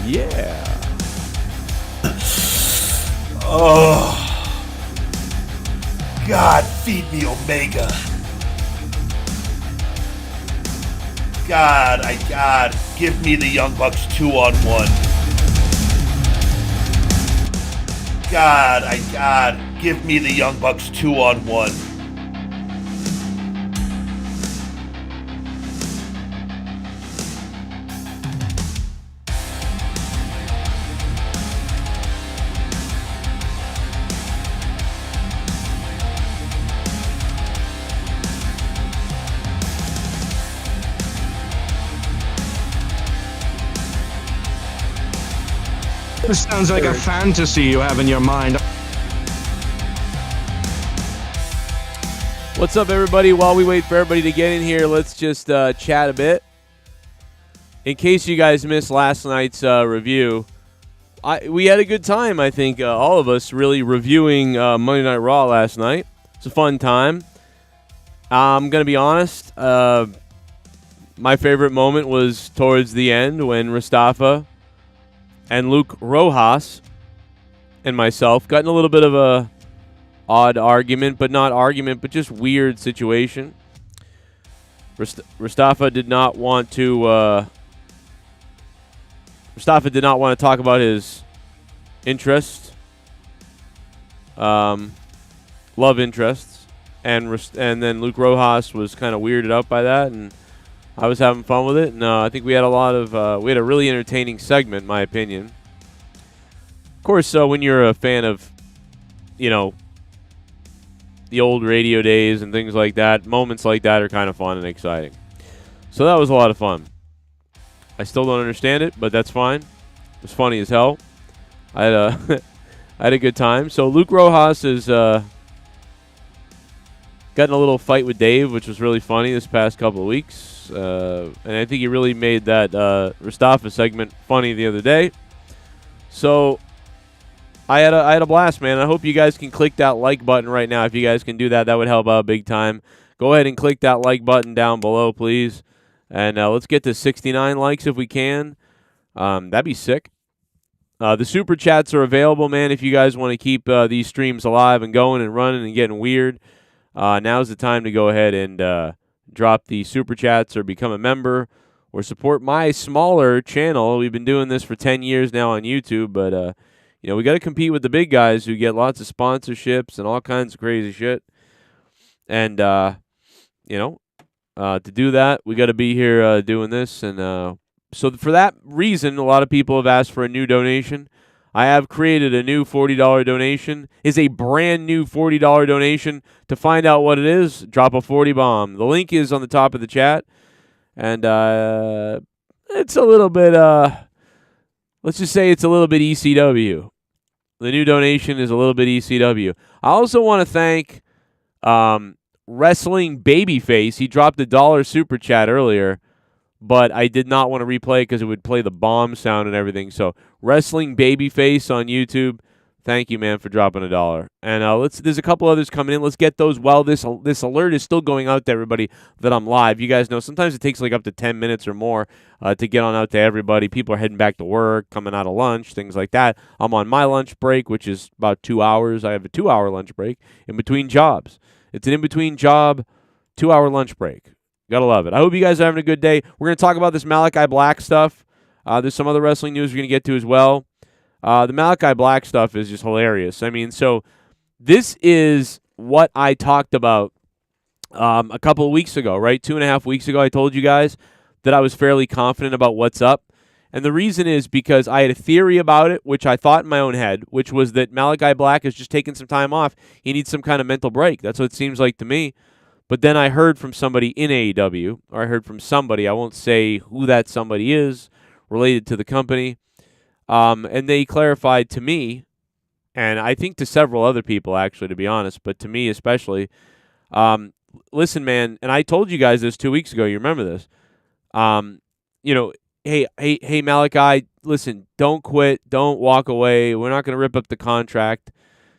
Yeah. Oh. God, feed me Omega. God, give me the Young Bucks 2-on-1. God, give me the Young Bucks 2-on-1. This sounds like a fantasy you have in your mind. What's up, everybody? While we wait for everybody to get in here, let's just chat a bit. In case you guys missed last night's review, we had a good time, I think, all of us really reviewing Monday Night Raw last night. It's a fun time. I'm going to be honest. My favorite moment was towards the end when Mustafa and Luke Rojas and myself got in a little bit of a odd argument, but just weird situation. Mustafa did not want to talk about his interest, love interests, and then Luke Rojas was kind of weirded out by that, and I was having fun with it, and I think we had a really entertaining segment, in my opinion. Of course, when you're a fan of, the old radio days and things like that, moments like that are kind of fun and exciting. So that was a lot of fun. I still don't understand it, but that's fine. It was funny as hell. I had a good time. So Luke Rojas is gotten a little fight with Dave, which was really funny this past couple of weeks. And I think he really made that Mustafa segment funny the other day. So I had a blast, man. I hope you guys can click that like button right now. If you guys can do that, that would help out big time. Go ahead and click that like button down below, please. And let's get to 69 likes if we can. That'd be sick. The super chats are available, man, if you guys want to keep these streams alive and going and running and getting weird. Now's the time to go ahead and drop the super chats or become a member or support my smaller channel. We've been doing this for 10 years now on YouTube, but we got to compete with the big guys who get lots of sponsorships and all kinds of crazy shit. And to do that, we got to be here doing this. And so for that reason, a lot of people have asked for a new donation. I have created a new $40 donation. It's a brand new $40 donation. To find out what it is, drop a 40 bomb. The link is on the top of the chat. And it's a little bit, let's just say it's a little bit ECW. The new donation is a little bit ECW. I also want to thank Wrestling Babyface. He dropped a $1 super chat earlier, but I did not want to replay it because it would play the bomb sound and everything. So Wrestling Babyface on YouTube, thank you, man, for dropping $1. And there's a couple others coming in. Let's get those while this alert is still going out to everybody that I'm live. You guys know sometimes it takes like up to 10 minutes or more to get on out to everybody. People are heading back to work, coming out of lunch, things like that. I'm on my lunch break, which is about 2 hours. I have a 2-hour lunch break in between jobs. It's an in-between job, 2-hour lunch break. Gotta love it. I hope you guys are having a good day. We're going to talk about this Malakai Black stuff. There's some other wrestling news we're going to get to as well. The Malakai Black stuff is just hilarious. I mean, so this is what I talked about a couple of weeks ago, right? 2.5 weeks ago, I told you guys that I was fairly confident about what's up. And the reason is because I had a theory about it, which I thought in my own head, which was that Malakai Black is just taking some time off. He needs some kind of mental break. That's what it seems like to me. But then I heard from somebody in AEW, or I heard from somebody, I won't say who that somebody is, related to the company, and they clarified to me, and I think to several other people actually, to be honest, but to me especially, listen, man, and I told you guys this 2 weeks ago, you remember this, hey, Malakai, listen, don't quit, don't walk away, we're not going to rip up the contract.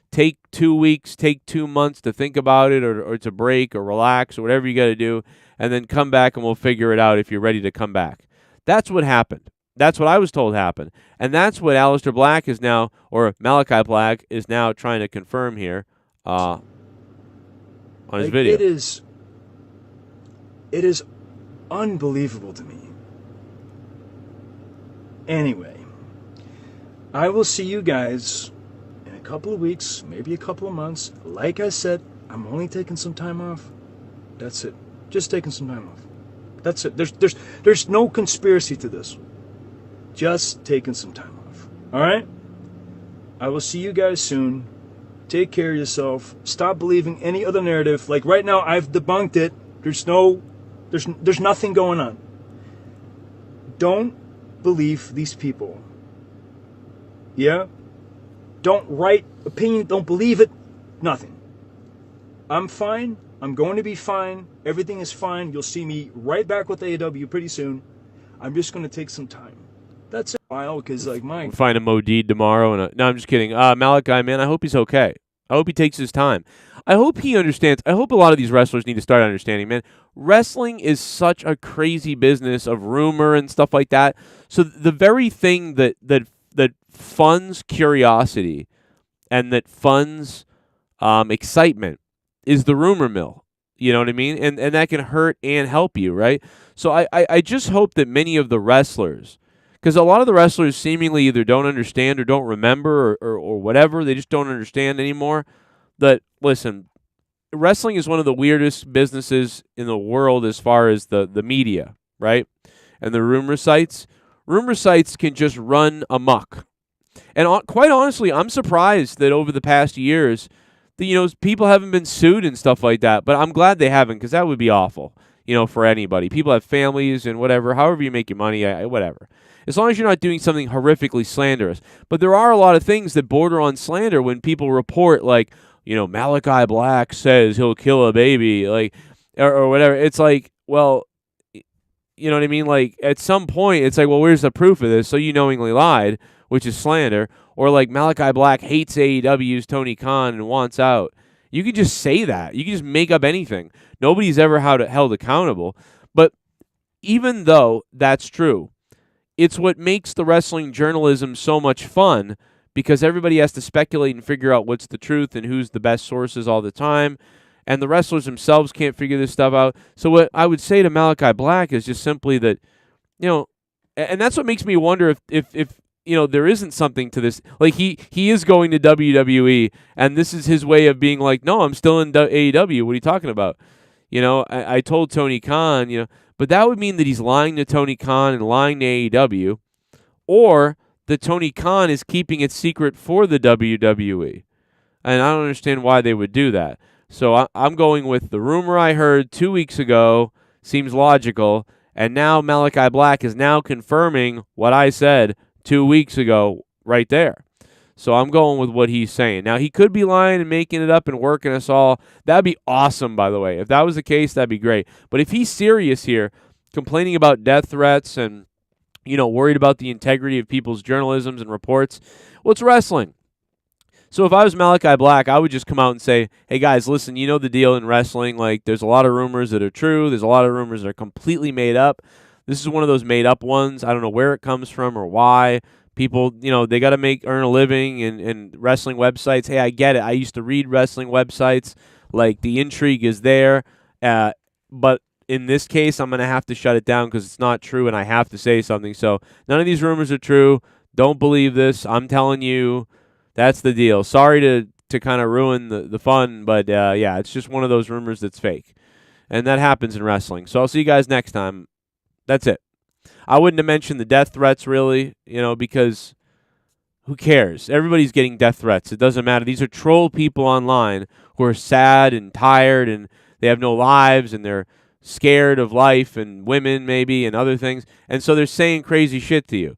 Take 2 weeks, take 2 months to think about it or to break or relax or whatever you got to do, and then come back and we'll figure it out if you're ready to come back. That's what happened. That's what I was told happened. And that's what Aleister Black is now, or Malakai Black is now trying to confirm here on his video. It is unbelievable to me. Anyway, I will see you guys in a couple of weeks, maybe a couple of months. Like I said, I'm only taking some time off. That's it. Just taking some time off. That's it. There's no conspiracy to this. Just taking some time off. All right? I will see you guys soon. Take care of yourself. Stop believing any other narrative. Like right now, I've debunked it. There's nothing going on. Don't believe these people. Yeah? Don't write opinion. Don't believe it. Nothing. I'm fine. I'm going to be fine. Everything is fine. You'll see me right back with AEW pretty soon. I'm just going to take some time. That's it. Because, like, We'll find a Modid tomorrow. No, I'm just kidding. Malakai, man, I hope he's okay. I hope he takes his time. I hope he understands. I hope a lot of these wrestlers need to start understanding, man. Wrestling is such a crazy business of rumor and stuff like that. So the very thing that funds curiosity and that funds excitement is the rumor mill. You know what I mean? And that can hurt and help you, right? So I just hope that many of the wrestlers, because a lot of the wrestlers seemingly either don't understand or don't remember or whatever, they just don't understand anymore, that, listen, wrestling is one of the weirdest businesses in the world as far as the media, right? And the rumor sites. Rumor sites can just run amok. And quite honestly, I'm surprised that over the past years, people haven't been sued and stuff like that. But I'm glad they haven't, because that would be awful, for anybody. People have families and whatever. However you make your money, whatever. As long as you're not doing something horrifically slanderous. But there are a lot of things that border on slander when people report, like, Malakai Black says he'll kill a baby, like, or whatever. It's like, well, you know what I mean? Like, at some point, it's like, well, where's the proof of this? So you knowingly lied, which is slander. Or like Malakai Black hates AEW's Tony Khan and wants out. You can just say that. You can just make up anything. Nobody's ever held accountable. But even though that's true, it's what makes the wrestling journalism so much fun, because everybody has to speculate and figure out what's the truth and who's the best sources all the time. And the wrestlers themselves can't figure this stuff out. So what I would say to Malakai Black is just simply that, and that's what makes me wonder if there isn't something to this. Like, he is going to WWE, and this is his way of being like, no, I'm still in AEW. What are you talking about? I told Tony Khan, but that would mean that he's lying to Tony Khan and lying to AEW, or that Tony Khan is keeping it secret for the WWE. And I don't understand why they would do that. So I'm going with the rumor I heard 2 weeks ago, seems logical, and now Malakai Black is now confirming what I said 2 weeks ago right there. So I'm going with what he's saying. Now, he could be lying and making it up and working us all. That'd be awesome, by the way. If that was the case, that'd be great. But if he's serious here, complaining about death threats and, worried about the integrity of people's journalisms and reports, well, it's wrestling. So if I was Malakai Black, I would just come out and say, hey, guys, listen, you know the deal in wrestling. Like, there's a lot of rumors that are true. There's a lot of rumors that are completely made up. This is one of those made-up ones. I don't know where it comes from or why. People, they got to earn a living in wrestling websites. Hey, I get it. I used to read wrestling websites. Like, the intrigue is there. But in this case, I'm going to have to shut it down because it's not true, and I have to say something. So none of these rumors are true. Don't believe this. I'm telling you, that's the deal. Sorry to kind of ruin the fun, but yeah, it's just one of those rumors that's fake. And that happens in wrestling. So I'll see you guys next time. That's it. I wouldn't have mentioned the death threats, really, because who cares? Everybody's getting death threats. It doesn't matter. These are troll people online who are sad and tired, and they have no lives, and they're scared of life and women maybe and other things. And so they're saying crazy shit to you.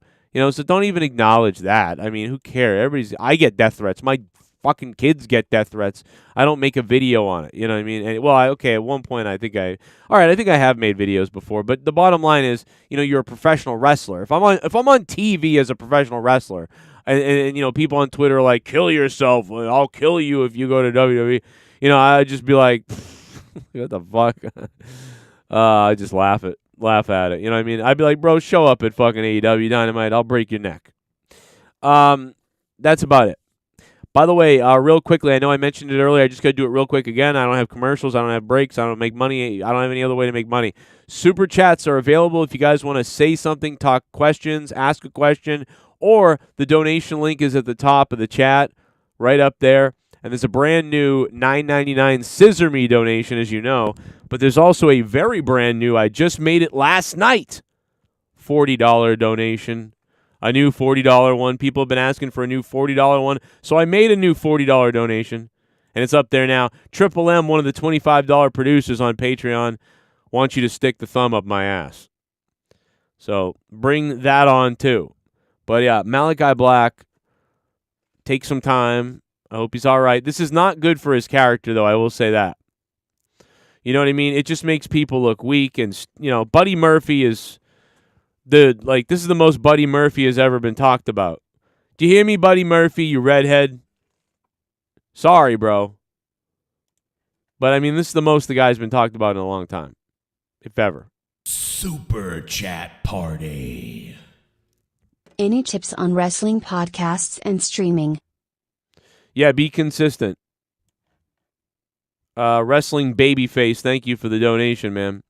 So don't even acknowledge that. I mean, who cares? I get death threats. My fucking kids get death threats. I don't make a video on it. You know what I mean? And, at one point I think I have made videos before, but the bottom line is, you're a professional wrestler. If I'm on TV as a professional wrestler, and people on Twitter are like, kill yourself, I'll kill you if you go to WWE, I'd just be like, what the fuck? I just laugh it. laugh at it. You know what I mean? I'd be like, bro, show up at fucking AEW Dynamite. I'll break your neck. That's about it. By the way, real quickly, I know I mentioned it earlier. I just got to do it real quick again. I don't have commercials. I don't have breaks. I don't make money. I don't have any other way to make money. Super chats are available if you guys want to say something, talk questions, ask a question, or the donation link is at the top of the chat, right up there. And there's a brand new $9.99 Scissor Me donation, as you know. But there's also a very brand new, I just made it last night, $40 donation. A new $40 one. People have been asking for a new $40 one. So I made a new $40 donation, and it's up there now. Triple M, one of the $25 producers on Patreon, wants you to stick the thumb up my ass. So bring that on, too. But, yeah, Malakai Black, take some time. I hope he's all right. This is not good for his character, though. I will say that. You know what I mean? It just makes people look weak. And, you know, Buddy Murphy is... this is the most Buddy Murphy has ever been talked about. Do you hear me, Buddy Murphy, you redhead? Sorry, bro. But, I mean, this is the most the guy's been talked about in a long time, if ever. Super Chat Party. Any tips on wrestling podcasts and streaming? Yeah, be consistent. Wrestling Babyface, thank you for the donation, man.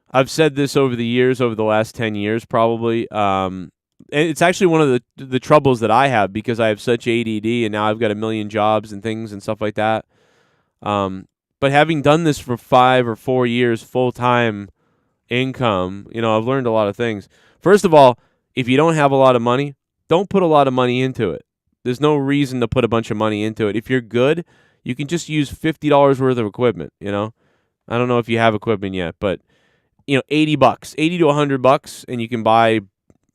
I've said this over the years, over the last 10 years probably. And it's actually one of the troubles that I have because I have such ADD and now I've got a million jobs and things and stuff like that. But having done this for 5 or 4 years full-time income, you know, I've learned a lot of things. First of all, if you don't have a lot of money, don't put a lot of money into it. There's no reason to put a bunch of money into it. If you're good, you can just use $50 worth of equipment, you know? I don't know if you have equipment yet, but... you know, $80, $80 to $100, and you can buy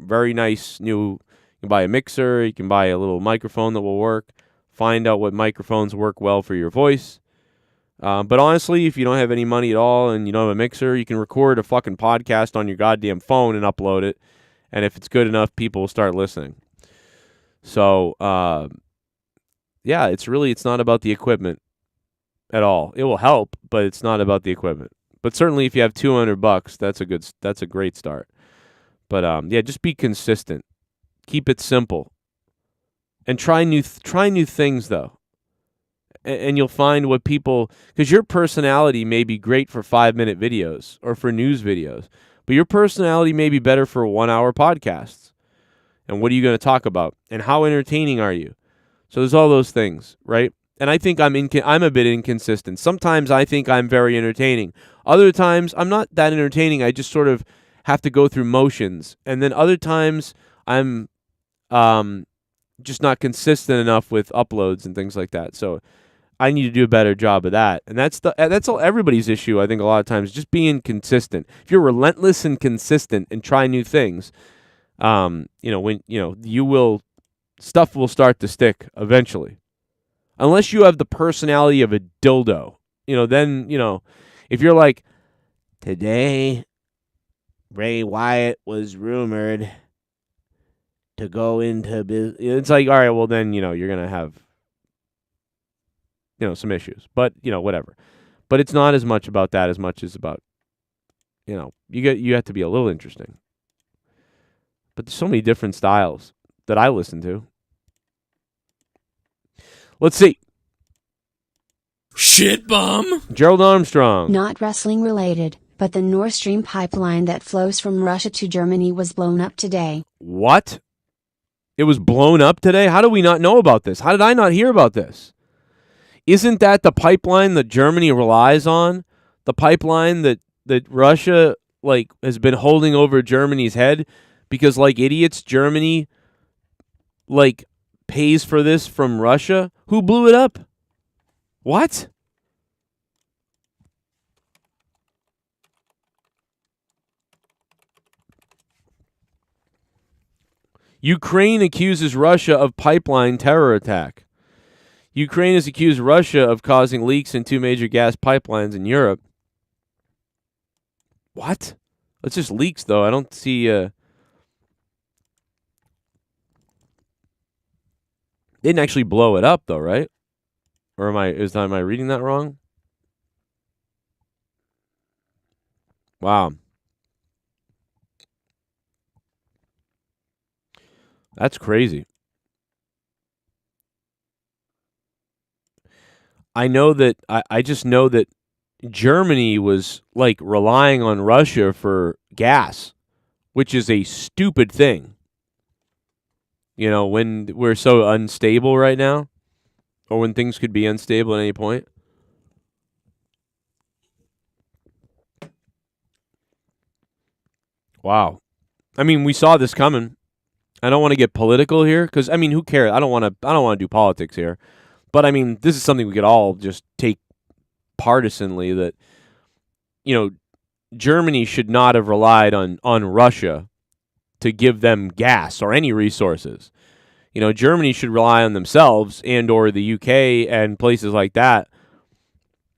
very nice new. You can buy a mixer, you can buy a little microphone that will work. Find out what microphones work well for your voice. But honestly, if you don't have any money at all and you don't have a mixer, you can record a fucking podcast on your goddamn phone and upload it. And if it's good enough, people will start listening. So, yeah, it's not about the equipment at all. It will help, but it's not about the equipment. But certainly, if you have $200, that's a great start. But yeah, just be consistent. Keep it simple, and try new things though. And you'll find what people, because your personality may be great for 5-minute videos or for news videos, but your personality may be better for 1-hour podcasts. And what are you going to talk about? And how entertaining are you? So there's all those things, right? And I think I'm a bit inconsistent. Sometimes I think I'm very entertaining. Other times I'm not that entertaining. I just sort of have to go through motions. And then other times I'm just not consistent enough with uploads and things like that. So I need to do a better job of that. And that's everybody's issue, I think, a lot of times, just being consistent. If you're relentless and consistent and try new things, stuff will start to stick eventually. Unless you have the personality of a dildo, then, if you're like, today, Bray Wyatt was rumored to go into business. It's like, all right, well, then, you're going to have, some issues. But, whatever. But it's not as much about that as much as about, you have to be a little interesting. But there's so many different styles that I listen to. Let's see. Shit bum. Gerald Armstrong. Not wrestling related, but the Nord Stream pipeline that flows from Russia to Germany was blown up today. What? It was blown up today? How do we not know about this? How did I not hear about this? Isn't that the pipeline that Germany relies on? The pipeline that Russia has been holding over Germany's head? Because like idiots, Germany pays for this from Russia? Who blew it up? What? Ukraine accuses Russia of pipeline terror attack. Ukraine has accused Russia of causing leaks in 2 major gas pipelines in Europe. What? It's just leaks, though. I don't see... They didn't actually blow it up, though, right? Or am I reading that wrong? Wow. That's crazy. I know that I just know that Germany was like relying on Russia for gas, which is a stupid thing. You know, when we're so unstable right now, or when things could be unstable at any point. Wow. I mean, we saw this coming. I don't want to get political here because I mean, who cares? I don't want to do politics here. But I mean, this is something we could all just take partisanly that Germany should not have relied on Russia to give them gas or any resources. Germany should rely on themselves and or the UK and places like that.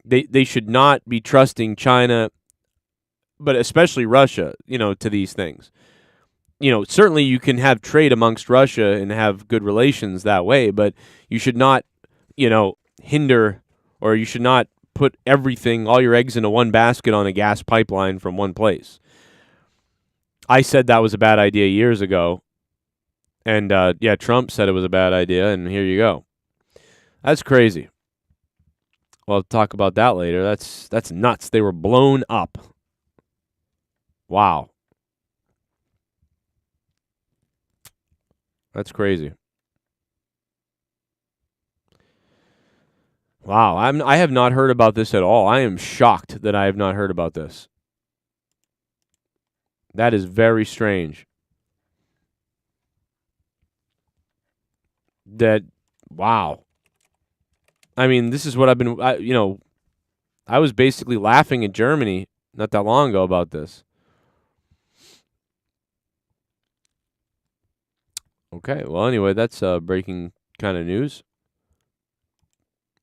They should not be trusting China, but especially Russia, to these things. Certainly you can have trade amongst Russia and have good relations that way, but you should not, hinder, or you should not put all your eggs into one basket on a gas pipeline from one place. I said that was a bad idea years ago. And, Trump said it was a bad idea, and here you go. That's crazy. Well, I'll talk about that later. That's nuts. They were blown up. Wow. That's crazy. Wow, I have not heard about this at all. I am shocked that I have not heard about this. That is very strange. Wow. I mean, this is what I've been, I was basically laughing at Germany not that long ago about this. Okay, well, anyway, that's breaking kind of news.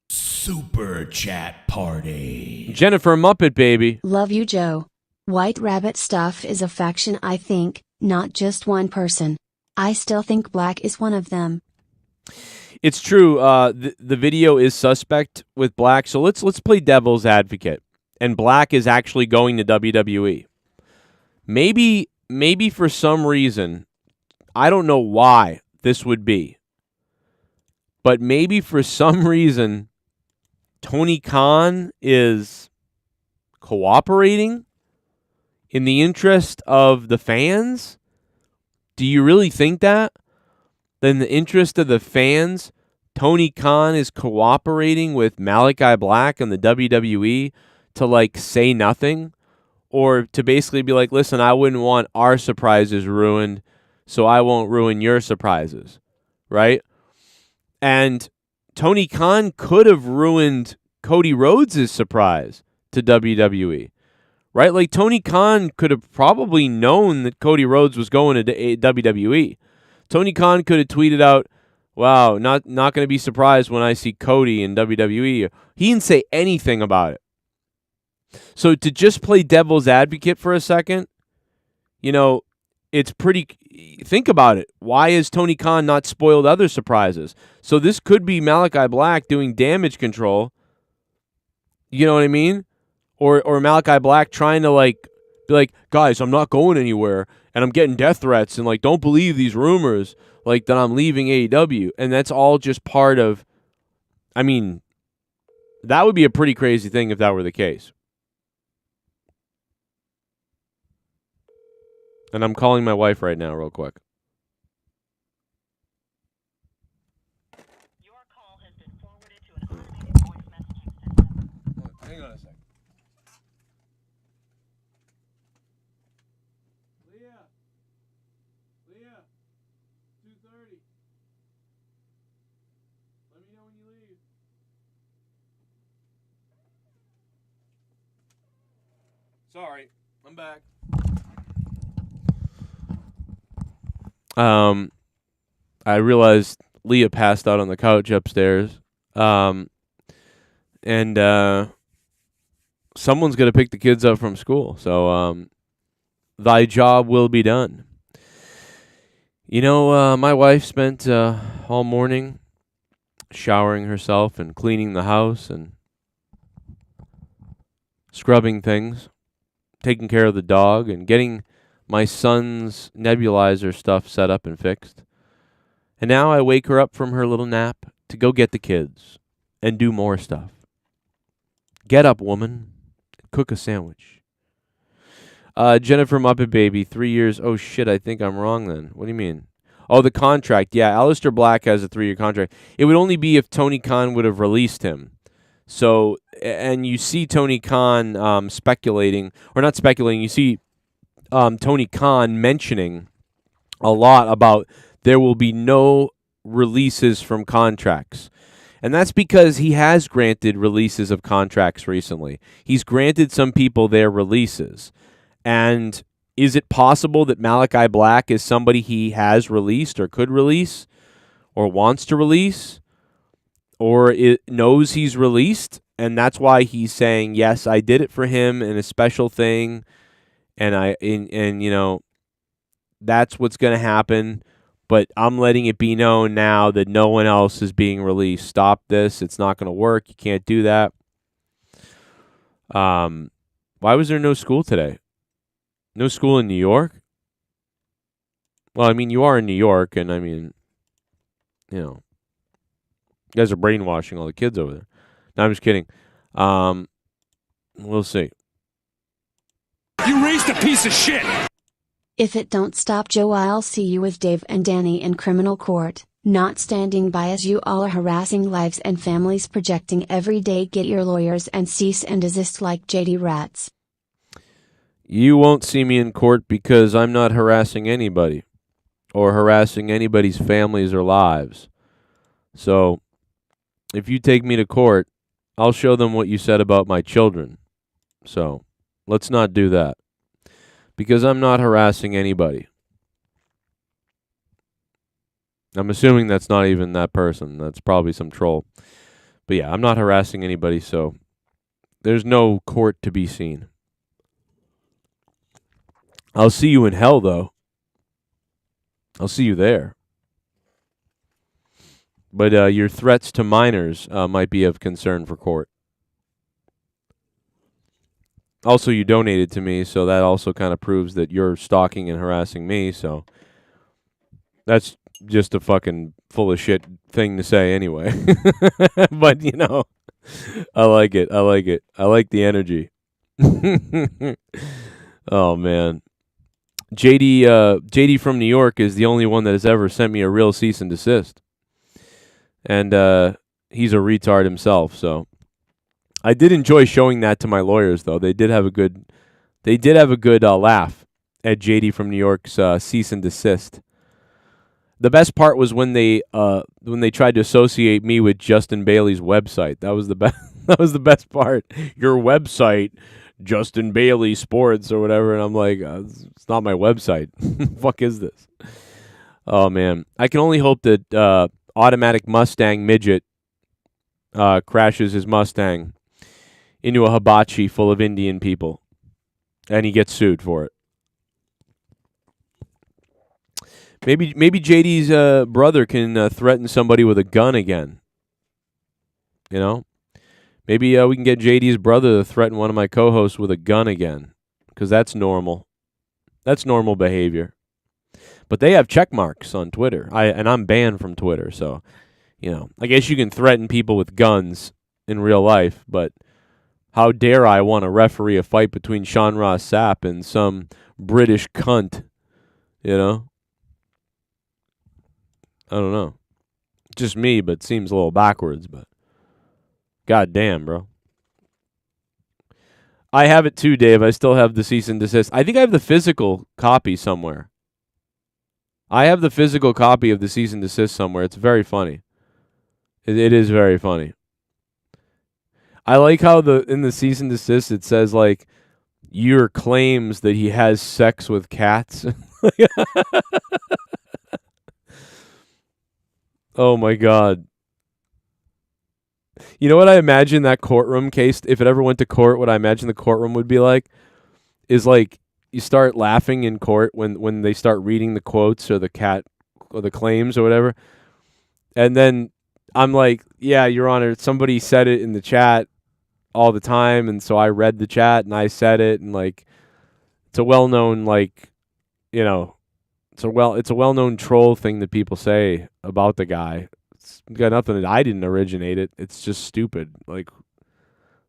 Super chat party. Jennifer Muppet Baby. Love you, Joe. White Rabbit stuff is a faction, I think, not just one person. I still think Black is one of them. It's true. The video is suspect with Black, so let's play devil's advocate. And Black is actually going to WWE. Maybe for some reason, I don't know why this would be, but maybe for some reason, Tony Khan is cooperating in the interest of the fans. Do you really think that? In the interest of the fans, Tony Khan is cooperating with Malakai Black and the WWE to say nothing, or to basically be like, listen, I wouldn't want our surprises ruined, so I won't ruin your surprises, right? And Tony Khan could have ruined Cody Rhodes' surprise to WWE, right? Like, Tony Khan could have probably known that Cody Rhodes was going to WWE. Tony Khan could have tweeted out, wow, not going to be surprised when I see Cody in WWE. He didn't say anything about it. So to just play devil's advocate for a second, it's pretty. Think about it. Why has Tony Khan not spoiled other surprises? So this could be Malakai Black doing damage control. You know what I mean? Or Malakai Black trying to be like, guys, I'm not going anywhere, and I'm getting death threats, and don't believe these rumors that I'm leaving AEW, and that's all just part of. I mean, that would be a pretty crazy thing if that were the case. And I'm calling my wife right now real quick. Your call has been forwarded to an automated voice messaging system. Hang on a second. Leah, 2:30. Let me know when you leave. Sorry, I'm back. I realized Leah passed out on the couch upstairs. And someone's going to pick the kids up from school. So, thy job will be done. My wife spent all morning showering herself and cleaning the house and scrubbing things, taking care of the dog, and getting my son's nebulizer stuff set up and fixed. And now I wake her up from her little nap to go get the kids and do more stuff. Get up, woman. Cook a sandwich. Jennifer Muppet Baby, 3 years. Oh, shit, I think I'm wrong then. What do you mean? Oh, the contract. Yeah, Aleister Black has a 3-year contract. It would only be if Tony Khan would have released him. So, and you see Tony Khan speculating, or not speculating, you see Tony Khan mentioning a lot about there will be no releases from contracts. And that's because he has granted releases of contracts recently. He's granted some people their releases. And is it possible that Malakai Black is somebody he has released or could release or wants to release or it knows he's released? And that's why he's saying, yes, I did it for him in a special thing. And you know, that's what's going to happen. But I'm letting it be known now that no one else is being released. Stop this. It's not going to work. You can't do that. Why was there no school today? No school in New York? Well, I mean, you are in New York, and I mean, you know, you guys are brainwashing all the kids over there. No, I'm just kidding. We'll see. You raised a piece of shit! If it don't stop Joe, I'll see you with Dave and Danny in criminal court, not standing by as you all are harassing lives and families projecting every day. Get your lawyers and cease and desist like JD rats. You won't see me in court because I'm not harassing anybody or harassing anybody's families or lives. So if you take me to court, I'll show them what you said about my children. So let's not do that. Because I'm not harassing anybody. I'm assuming that's not even that person. That's probably some troll. But yeah, I'm not harassing anybody, so there's no court to be seen. I'll see you in hell, though. I'll see you there. But your threats to minors might be of concern for court. Also, you donated to me, so that also kind of proves that you're stalking and harassing me, so that's just a fucking full of shit thing to say anyway. But, you know, I like it. I like it. I like the energy. Oh, man. JD from New York is the only one that has ever sent me a real cease and desist. And he's a retard himself, so I did enjoy showing that to my lawyers, though. They did have a good laugh at JD from New York's cease and desist. The best part was when they tried to associate me with Justin Bailey's website. That was the best. That was the best part. Your website, Justin Bailey Sports or whatever, and I'm like, it's not my website. Fuck is this? Oh man, I can only hope that Automatic Mustang Midget crashes his Mustang into a hibachi full of Indian people, and he gets sued for it. Maybe JD's brother can threaten somebody with a gun again. You know? Maybe we can get JD's brother to threaten one of my co-hosts with a gun again, because that's normal. That's normal behavior. But they have check marks on Twitter, and I'm banned from Twitter, so, you know, I guess you can threaten people with guns in real life, but how dare I want to referee a fight between Sean Ross Sapp and some British cunt, you know? I don't know. Just me, but seems a little backwards, but god damn, bro. I have it too, Dave. I still have the cease and desist. I think I have the physical copy somewhere. I have the physical copy of the cease and desist somewhere. It's very funny. It is very funny. I like how in the cease and desist it says, like, your claims that he has sex with cats. Oh my god. You know what I imagine that courtroom case, if it ever went to court, what I imagine the courtroom would be like, is like, you start laughing in court when they start reading the quotes or the claims or whatever. And then I'm like, yeah, Your Honor, somebody said it in the chat all the time, and so I read the chat and I said it, and like, it's a well-known, like, you know, it's a well-known troll thing that people say about the guy. It's got nothing. I didn't originate it. It's just stupid. Like,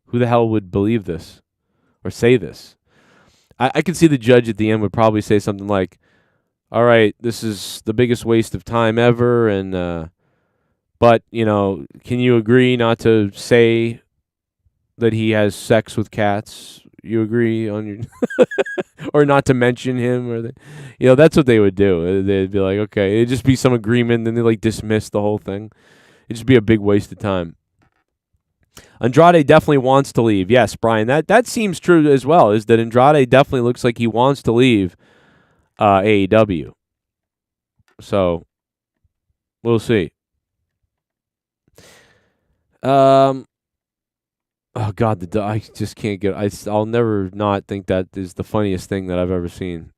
who the hell would believe this or say this? I could see the judge at the end would probably say something like, "All right, this is the biggest waste of time ever," and but can you agree not to say that he has sex with cats? You agree on your, or not to mention him, or that's what they would do. They'd be like, okay, it'd just be some agreement, and then they like dismiss the whole thing. It'd just be a big waste of time. Andrade definitely wants to leave. Yes, Brian, that seems true as well. Is that Andrade definitely looks like he wants to leave AEW. So we'll see. Oh God, I just can't get. I'll never not think that is the funniest thing that I've ever seen.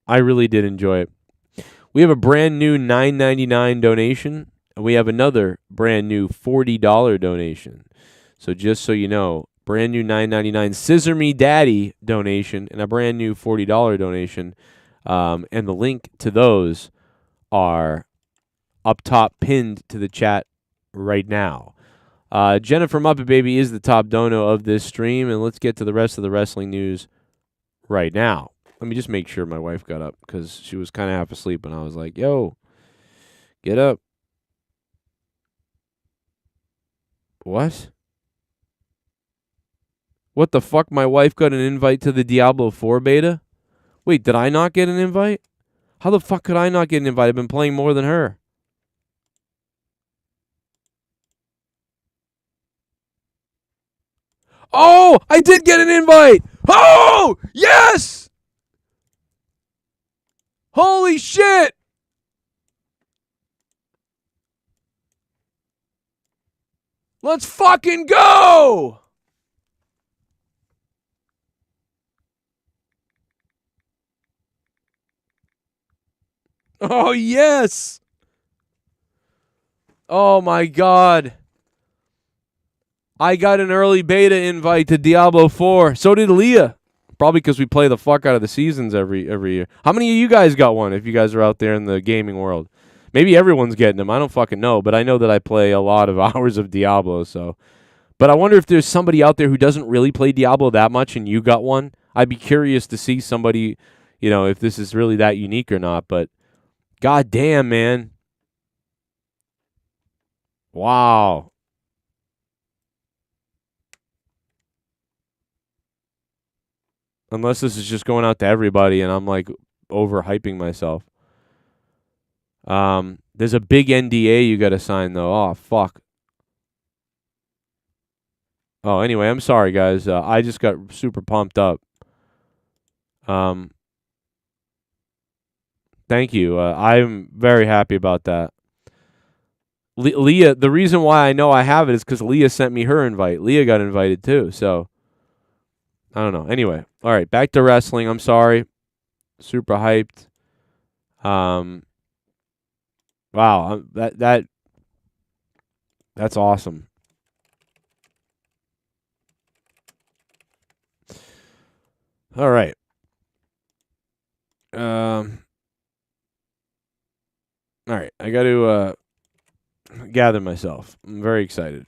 I really did enjoy it. We have a brand new $9.99 donation, and we have another brand new $40 donation. So just so you know, brand new $9.99 Scissor Me Daddy donation and a brand new $40 donation, and the link to those are up top, pinned to the chat right now. Jennifer Muppet Baby is the top dono of this stream, and let's get to the rest of the wrestling news right now. Let me just make sure my wife got up because she was kind of half asleep, and I was like, yo, get up. What? What the fuck? My wife got an invite to the Diablo 4 beta? Wait, did I not get an invite? How the fuck could I not get an invite? I've been playing more than her. Oh, I did get an invite. Oh, yes. Holy shit. Let's fucking go. Oh, yes. Oh, my God. I got an early beta invite to Diablo 4. So did Leah. Probably because we play the fuck out of the seasons every year. How many of you guys got one if you guys are out there in the gaming world? Maybe everyone's getting them. I don't fucking know. But I know that I play a lot of hours of Diablo. But I wonder if there's somebody out there who doesn't really play Diablo that much and you got one. I'd be curious to see somebody, if this is really that unique or not. But god damn, man. Wow. Unless this is just going out to everybody and I'm like overhyping myself. There's a big NDA you got to sign though. Oh, fuck. Oh, anyway, I'm sorry, guys. I just got super pumped up. Thank you. I'm very happy about that. Leah, the reason why I know I have it is because Leah sent me her invite. Leah got invited too, so I don't know. Anyway, all right, back to wrestling. I'm sorry. Super hyped. Wow, that's awesome. All right. All right, I got to gather myself. I'm very excited.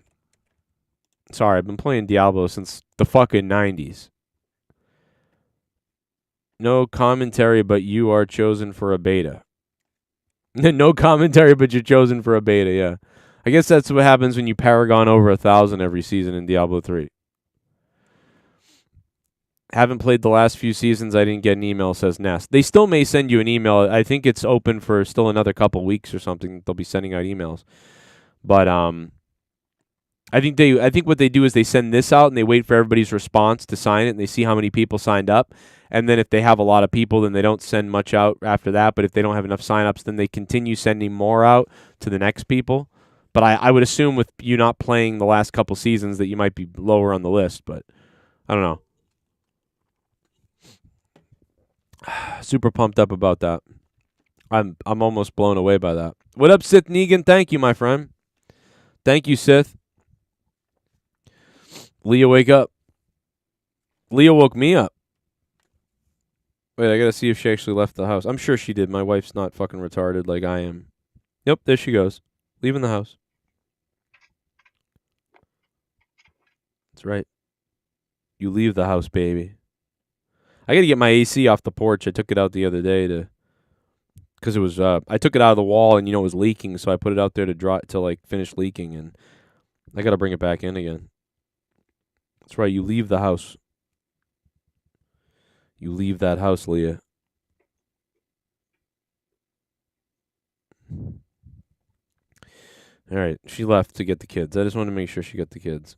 Sorry, I've been playing Diablo since the fucking 90s. No commentary, but you are chosen for a beta. No commentary, but you're chosen for a beta, yeah. I guess that's what happens when you paragon over 1,000 every season in Diablo 3. Haven't played the last few seasons. I didn't get an email, says Nest. They still may send you an email. I think it's open for still another couple weeks or something. They'll be sending out emails. But I think what they do is they send this out and they wait for everybody's response to sign it and they see how many people signed up. And then if they have a lot of people, then they don't send much out after that. But if they don't have enough signups, then they continue sending more out to the next people. But I would assume with you not playing the last couple seasons that you might be lower on the list. But I don't know. Super pumped up about that. I'm almost blown away by that. What up, Sith Negan? Thank you, my friend. Thank you, Sith. Leah, wake up. Leah woke me up. Wait, I gotta see if she actually left the house. I'm sure she did. My wife's not fucking retarded like I am. Yep, there she goes. Leaving the house. That's right. You leave the house, baby. I gotta get my AC off the porch. I took it out the other day because it was I took it out of the wall and it was leaking, so I put it out there to finish leaking, and I gotta bring it back in again. That's right. You leave the house. You leave that house, Leah. All right, she left to get the kids. I just wanted to make sure she got the kids.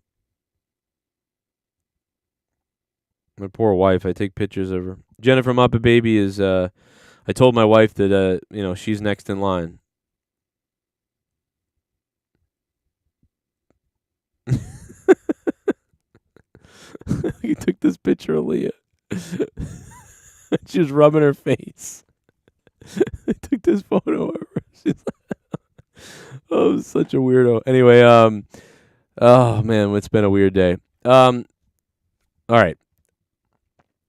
My poor wife. I take pictures of her. Jennifer Muppet Baby is. I told my wife that she's next in line. He took this picture of Leah. She was rubbing her face. I took this photo of her. She's like, oh, such a weirdo. Anyway, oh man, it's been a weird day. All right.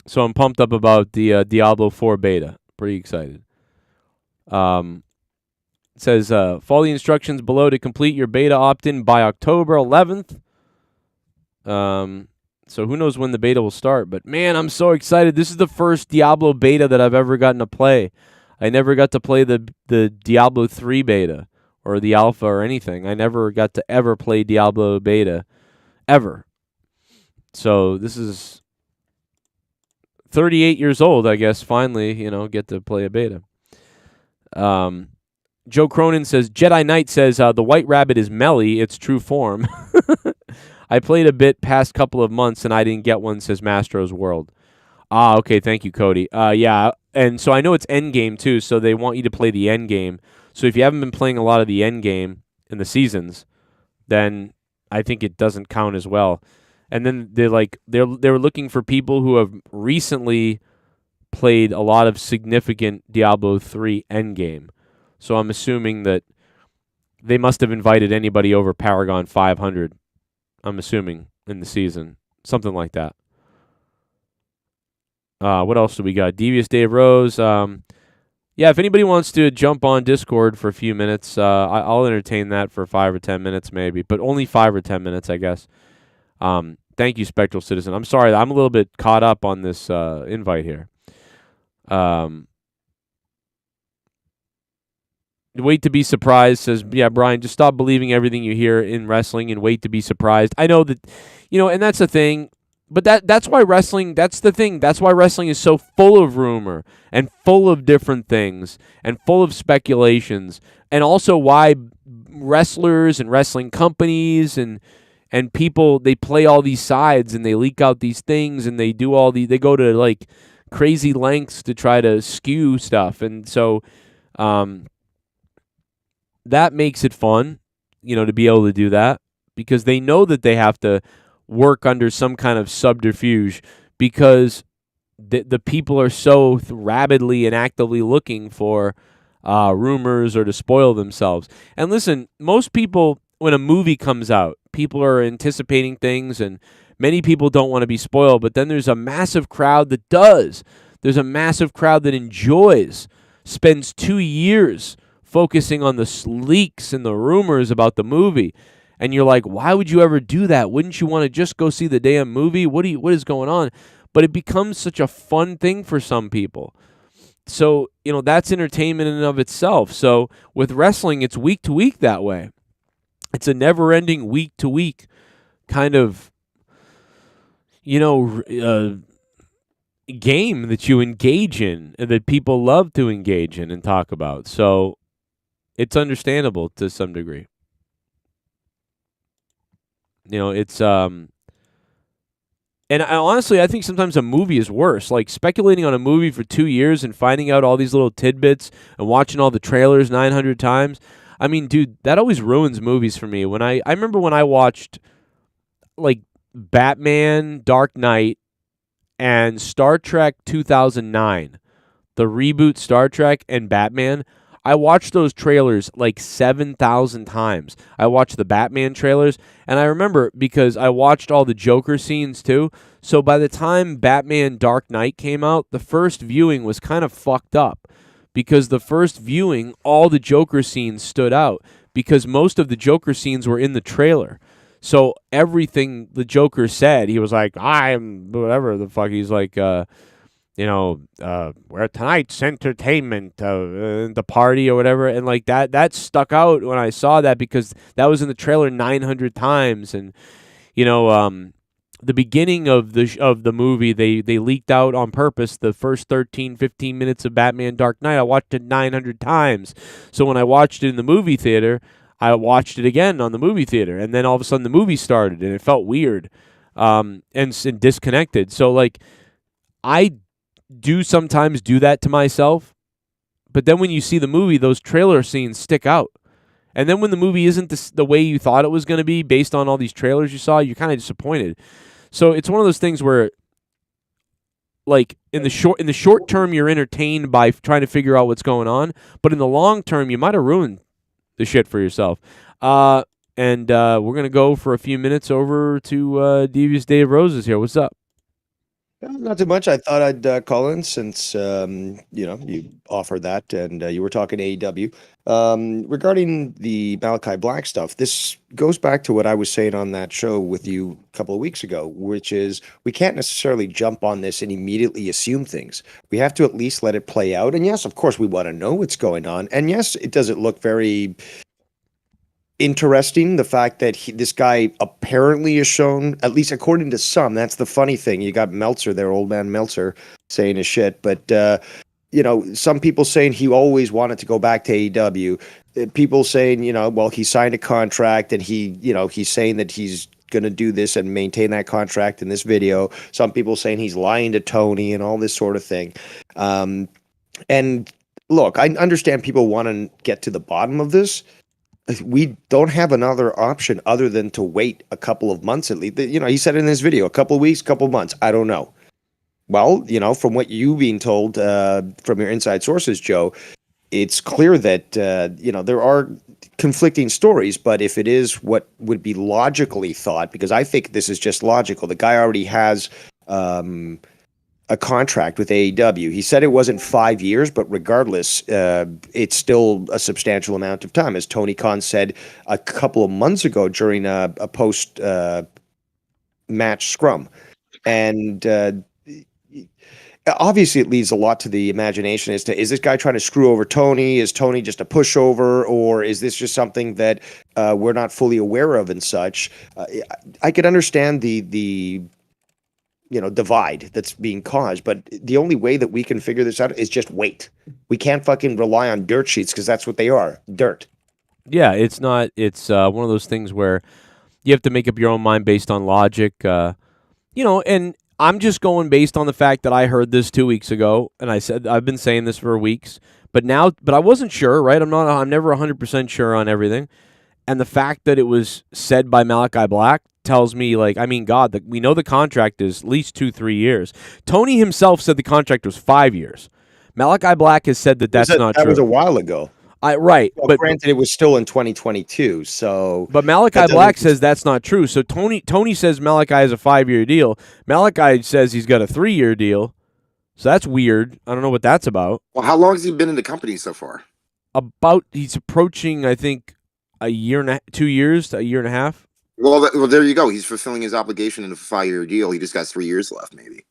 So I'm pumped up about the Diablo 4 beta. Pretty excited. It says, follow the instructions below to complete your beta opt-in by October 11th. So who knows when the beta will start. But, man, I'm so excited. This is the first Diablo beta that I've ever gotten to play. I never got to play the Diablo 3 beta or the alpha or anything. I never got to ever play Diablo beta ever. So this is 38 years old, I guess, finally, get to play a beta. Joe Cronin says, Jedi Knight says, the White Rabbit is Melly, its true form. I played a bit past couple of months, and I didn't get one, says Mastro's World. Ah, okay, thank you, Cody. Yeah, and so I know it's endgame, too, so they want you to play the endgame. So if you haven't been playing a lot of the endgame in the seasons, then I think it doesn't count as well. And then they were looking for people who have recently played a lot of significant Diablo 3 endgame. So I'm assuming that they must have invited anybody over Paragon 500, I'm assuming, in the season. Something like that. What else do we got? Devious Dave Rose. Yeah, if anybody wants to jump on Discord for a few minutes, I'll entertain that for 5 or 10 minutes maybe, but only 5 or 10 minutes, I guess. Thank you, Spectral Citizen. I'm sorry, I'm a little bit caught up on this invite here. Wait to be surprised says, yeah, Brian, just stop believing everything you hear in wrestling and wait to be surprised. I know that, and that's the thing, but that's why wrestling, that's the thing. That's why wrestling is so full of rumor and full of different things and full of speculations, and also why wrestlers and wrestling companies and people, they play all these sides and they leak out these things and they do they go to like crazy lengths to try to skew stuff. And so, that makes it fun, to be able to do that, because they know that they have to work under some kind of subterfuge because the people are so rabidly and actively looking for rumors or to spoil themselves. And listen, most people, when a movie comes out, people are anticipating things, and many people don't want to be spoiled, but then there's a massive crowd that does. There's a massive crowd that enjoys, spends 2 years focusing on the leaks and the rumors about the movie. And you're like, why would you ever do that? Wouldn't you want to just go see the damn movie? What is going on? But it becomes such a fun thing for some people. So, that's entertainment in and of itself. So with wrestling, it's week to week that way. It's a never-ending week to week kind of, game that you engage in and that people love to engage in and talk about. So it's understandable to some degree. It's and honestly, I think sometimes a movie is worse. Like speculating on a movie for 2 years and finding out all these little tidbits and watching all the trailers 900 times. I mean, dude, that always ruins movies for me. When I remember when I watched like Batman, Dark Knight, and Star Trek 2009, the reboot Star Trek and Batman, I watched those trailers like 7,000 times. I watched the Batman trailers, and I remember because I watched all the Joker scenes too. So by the time Batman Dark Knight came out, the first viewing was kind of fucked up because the first viewing, all the Joker scenes stood out because most of the Joker scenes were in the trailer. So everything the Joker said, he was like, I'm whatever the fuck. He's like, where tonight's entertainment, the party or whatever, and like that stuck out when I saw that because that was in the trailer 900 times, and the beginning of the movie they leaked out on purpose the first 13-15 minutes of Batman Dark Knight. I watched it 900 times, so when I watched it in the movie theater, I watched it again on the movie theater, and then all of a sudden the movie started, and it felt weird, and disconnected. So like I do sometimes do that to myself, but then when you see the movie, those trailer scenes stick out. And then when the movie isn't the way you thought it was going to be based on all these trailers you saw, you're kind of disappointed. So it's one of those things where, like in the short term, you're entertained by trying to figure out what's going on, but in the long term, you might have ruined the shit for yourself. And we're gonna go for a few minutes over to Devious Day of Roses here. What's up? Not too much. I thought I'd call in since you offered that, and you were talking AEW regarding the Malakai Black stuff. This goes back to what I was saying on that show with you a couple of weeks ago, which is we can't necessarily jump on this and immediately assume things. We have to at least let it play out. And yes, of course, we want to know what's going on. And yes, it doesn't look very interesting, the fact that this guy apparently is shown, at least according to some. That's the funny thing. You got Meltzer there, old man Meltzer, saying his shit. But, some people saying he always wanted to go back to AEW. People saying, well, he signed a contract and he's saying that he's going to do this and maintain that contract in this video. Some people saying he's lying to Tony and all this sort of thing. And look, I understand people want to get to the bottom of this. We don't have another option other than to wait a couple of months at least. He said in this video, a couple of weeks, couple of months. I don't know. Well, from what you've been told from your inside sources, Joe, it's clear that, there are conflicting stories. But if it is what would be logically thought, because I think this is just logical, the guy already has a contract with AEW. He said it wasn't 5 years, but regardless, it's still a substantial amount of time. As Tony Khan said a couple of months ago during a post match scrum. And obviously it leaves a lot to the imagination as to, is this guy trying to screw over Tony? Is Tony just a pushover? Or is this just something that we're not fully aware of and such? I could understand the divide that's being caused, but the only way that we can figure this out is just wait. We can't fucking rely on dirt sheets because that's what they are, dirt. Yeah, it's not. It's one of those things where you have to make up your own mind based on logic. And I'm just going based on the fact that I heard this 2 weeks ago, and I said I've been saying this for weeks, but I wasn't sure, right? I'm never 100% sure on everything, and the fact that it was said by Malakai Black tells me, God, we know the contract is at least 2-3 years. Tony himself said the contract was 5 years. Malakai Black has said that's not true. That was a while ago. Right. Well, but granted, it was still in 2022, so... But Malakai Black says that's not true. So Tony says Malakai has a 5-year deal. Malakai says he's got a 3-year deal. So that's weird. I don't know what that's about. Well, how long has he been in the company so far? He's approaching, I think, a year and 2 years to a year and a half. Well, there you go. He's fulfilling his obligation in a 5-year deal. He just got 3 years left, maybe.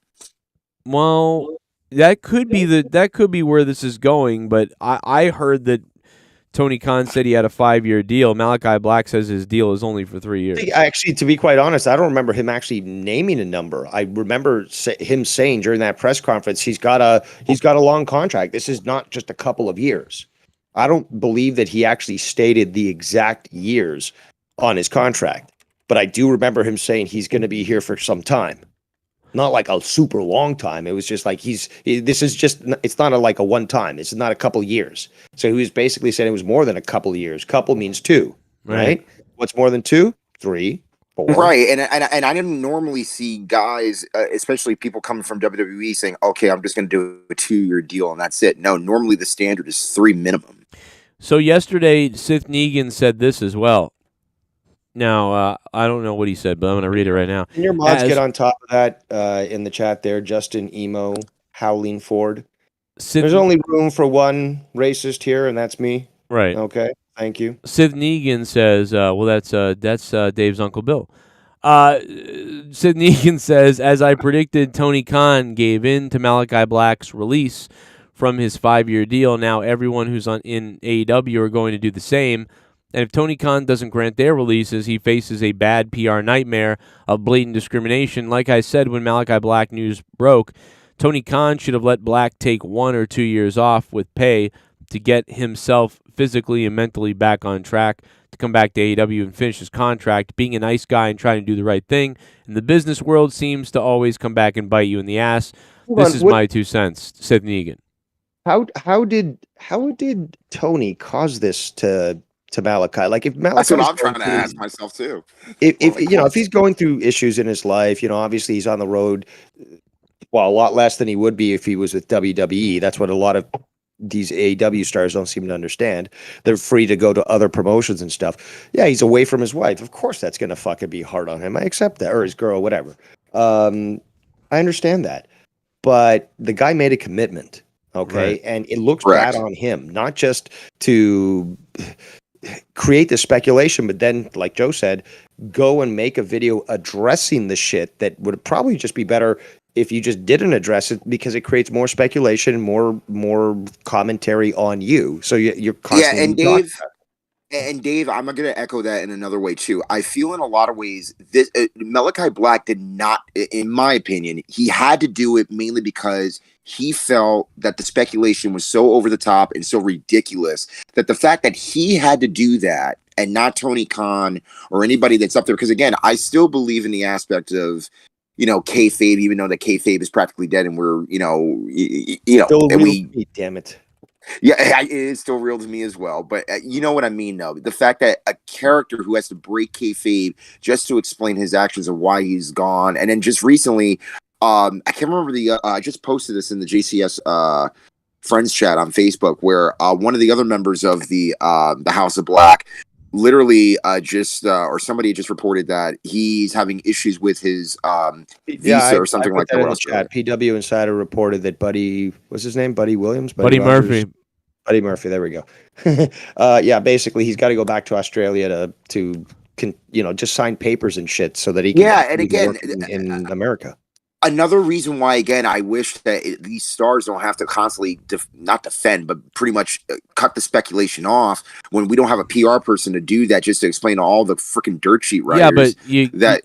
Well, that could be where this is going. But I heard that Tony Khan said he had a 5-year deal. Malakai Black says his deal is only for 3 years. Actually, to be quite honest, I don't remember him actually naming a number. I remember him saying during that press conference he's got a long contract. This is not just a couple of years. I don't believe that he actually stated the exact years on his contract, but I do remember him saying he's going to be here for some time. Not like a super long time. It was just like it's not like a one time. It's not a couple years. So he was basically saying it was more than a couple of years. Couple means 2, right? What's more than 2? 3, 4. Right. And I didn't normally see guys, especially people coming from WWE saying, okay, I'm just going to do a 2-year deal and that's it. No, normally the standard is 3 minimum. So yesterday, Sith Negan said this as well. Now, I don't know what he said, but I'm going to read it right now. Can your mods get on top of that in the chat there? Justin, Emo, Howling Ford. There's only room for one racist here, and that's me. Right. Okay. Thank you. Sith Negan says, well, that's Dave's Uncle Bill. Sith Negan says, as I predicted, Tony Khan gave in to Malakai Black's release from his 5-year deal. Now everyone who's in AEW are going to do the same. And if Tony Khan doesn't grant their releases, he faces a bad PR nightmare of blatant discrimination. Like I said when Malakai Black news broke, Tony Khan should have let Black take 1 or 2 years off with pay to get himself physically and mentally back on track to come back to AEW and finish his contract. Being a nice guy and trying to do the right thing in the business world seems to always come back and bite you in the ass. This is my 2 cents, Sith Negan. How did Tony cause this to Malakai? Like, if Malakai, that's what I'm trying to ask myself too. If he's going through issues in his life, obviously he's on the road. Well, a lot less than he would be if he was with WWE. That's what a lot of these AEW stars don't seem to understand. They're free to go to other promotions and stuff. Yeah, he's away from his wife. Of course that's going to fucking be hard on him. I accept that. Or his girl, whatever. I understand that. But the guy made a commitment, okay? Right. And it looks bad on him. Not just to create the speculation, but then, like Joe said, go and make a video addressing the shit that would probably just be better if you just didn't address it, because it creates more speculation, more commentary on you. So you're constantly and Dave, I'm going to echo that in another way too. I feel in a lot of ways this Malakai Black did not, in my opinion, he had to do it mainly because he felt that the speculation was so over the top and so ridiculous that the fact that he had to do that and not Tony Khan or anybody that's up there, because again, I still believe in the aspect of kayfabe, even though the kayfabe is practically dead, and we're, damn it. Yeah, it is still real to me as well. But you know what I mean, though. The fact that a character who has to break kayfabe just to explain his actions and why he's gone. And then just recently, I can't remember I just posted this in the JCS friends chat on Facebook, where one of the other members of the House of Black literally or somebody just reported that he's having issues with his visa or something like that. In the chat. PW Insider reported that what's his name? Buddy Williams? Buddy Murphy. Buddy Murphy, there we go. Basically he's got to go back to Australia to just sign papers and shit so that he can and again in America. Another reason why, again, I wish that these stars don't have to constantly not defend, but pretty much cut the speculation off when we don't have a PR person to do that, just to explain to all the freaking dirt sheet writers. Yeah, but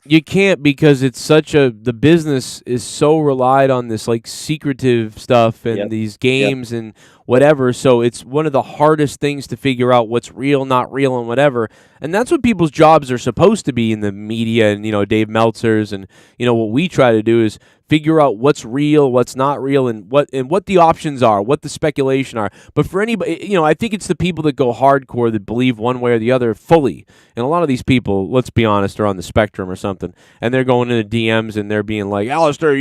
you can't, because it's the business is so relied on this like secretive stuff and these games and whatever. So it's one of the hardest things to figure out what's real, not real, and whatever. And that's what people's jobs are supposed to be in the media and, Dave Meltzer's. And, what we try to do is figure out what's real, what's not real, and what the options are, what the speculation are. But for anybody, I think it's the people that go hardcore that believe one way or the other fully. And a lot of these people, let's be honest, are on the spectrum or something. And they're going into DMs and they're being like, Alistair,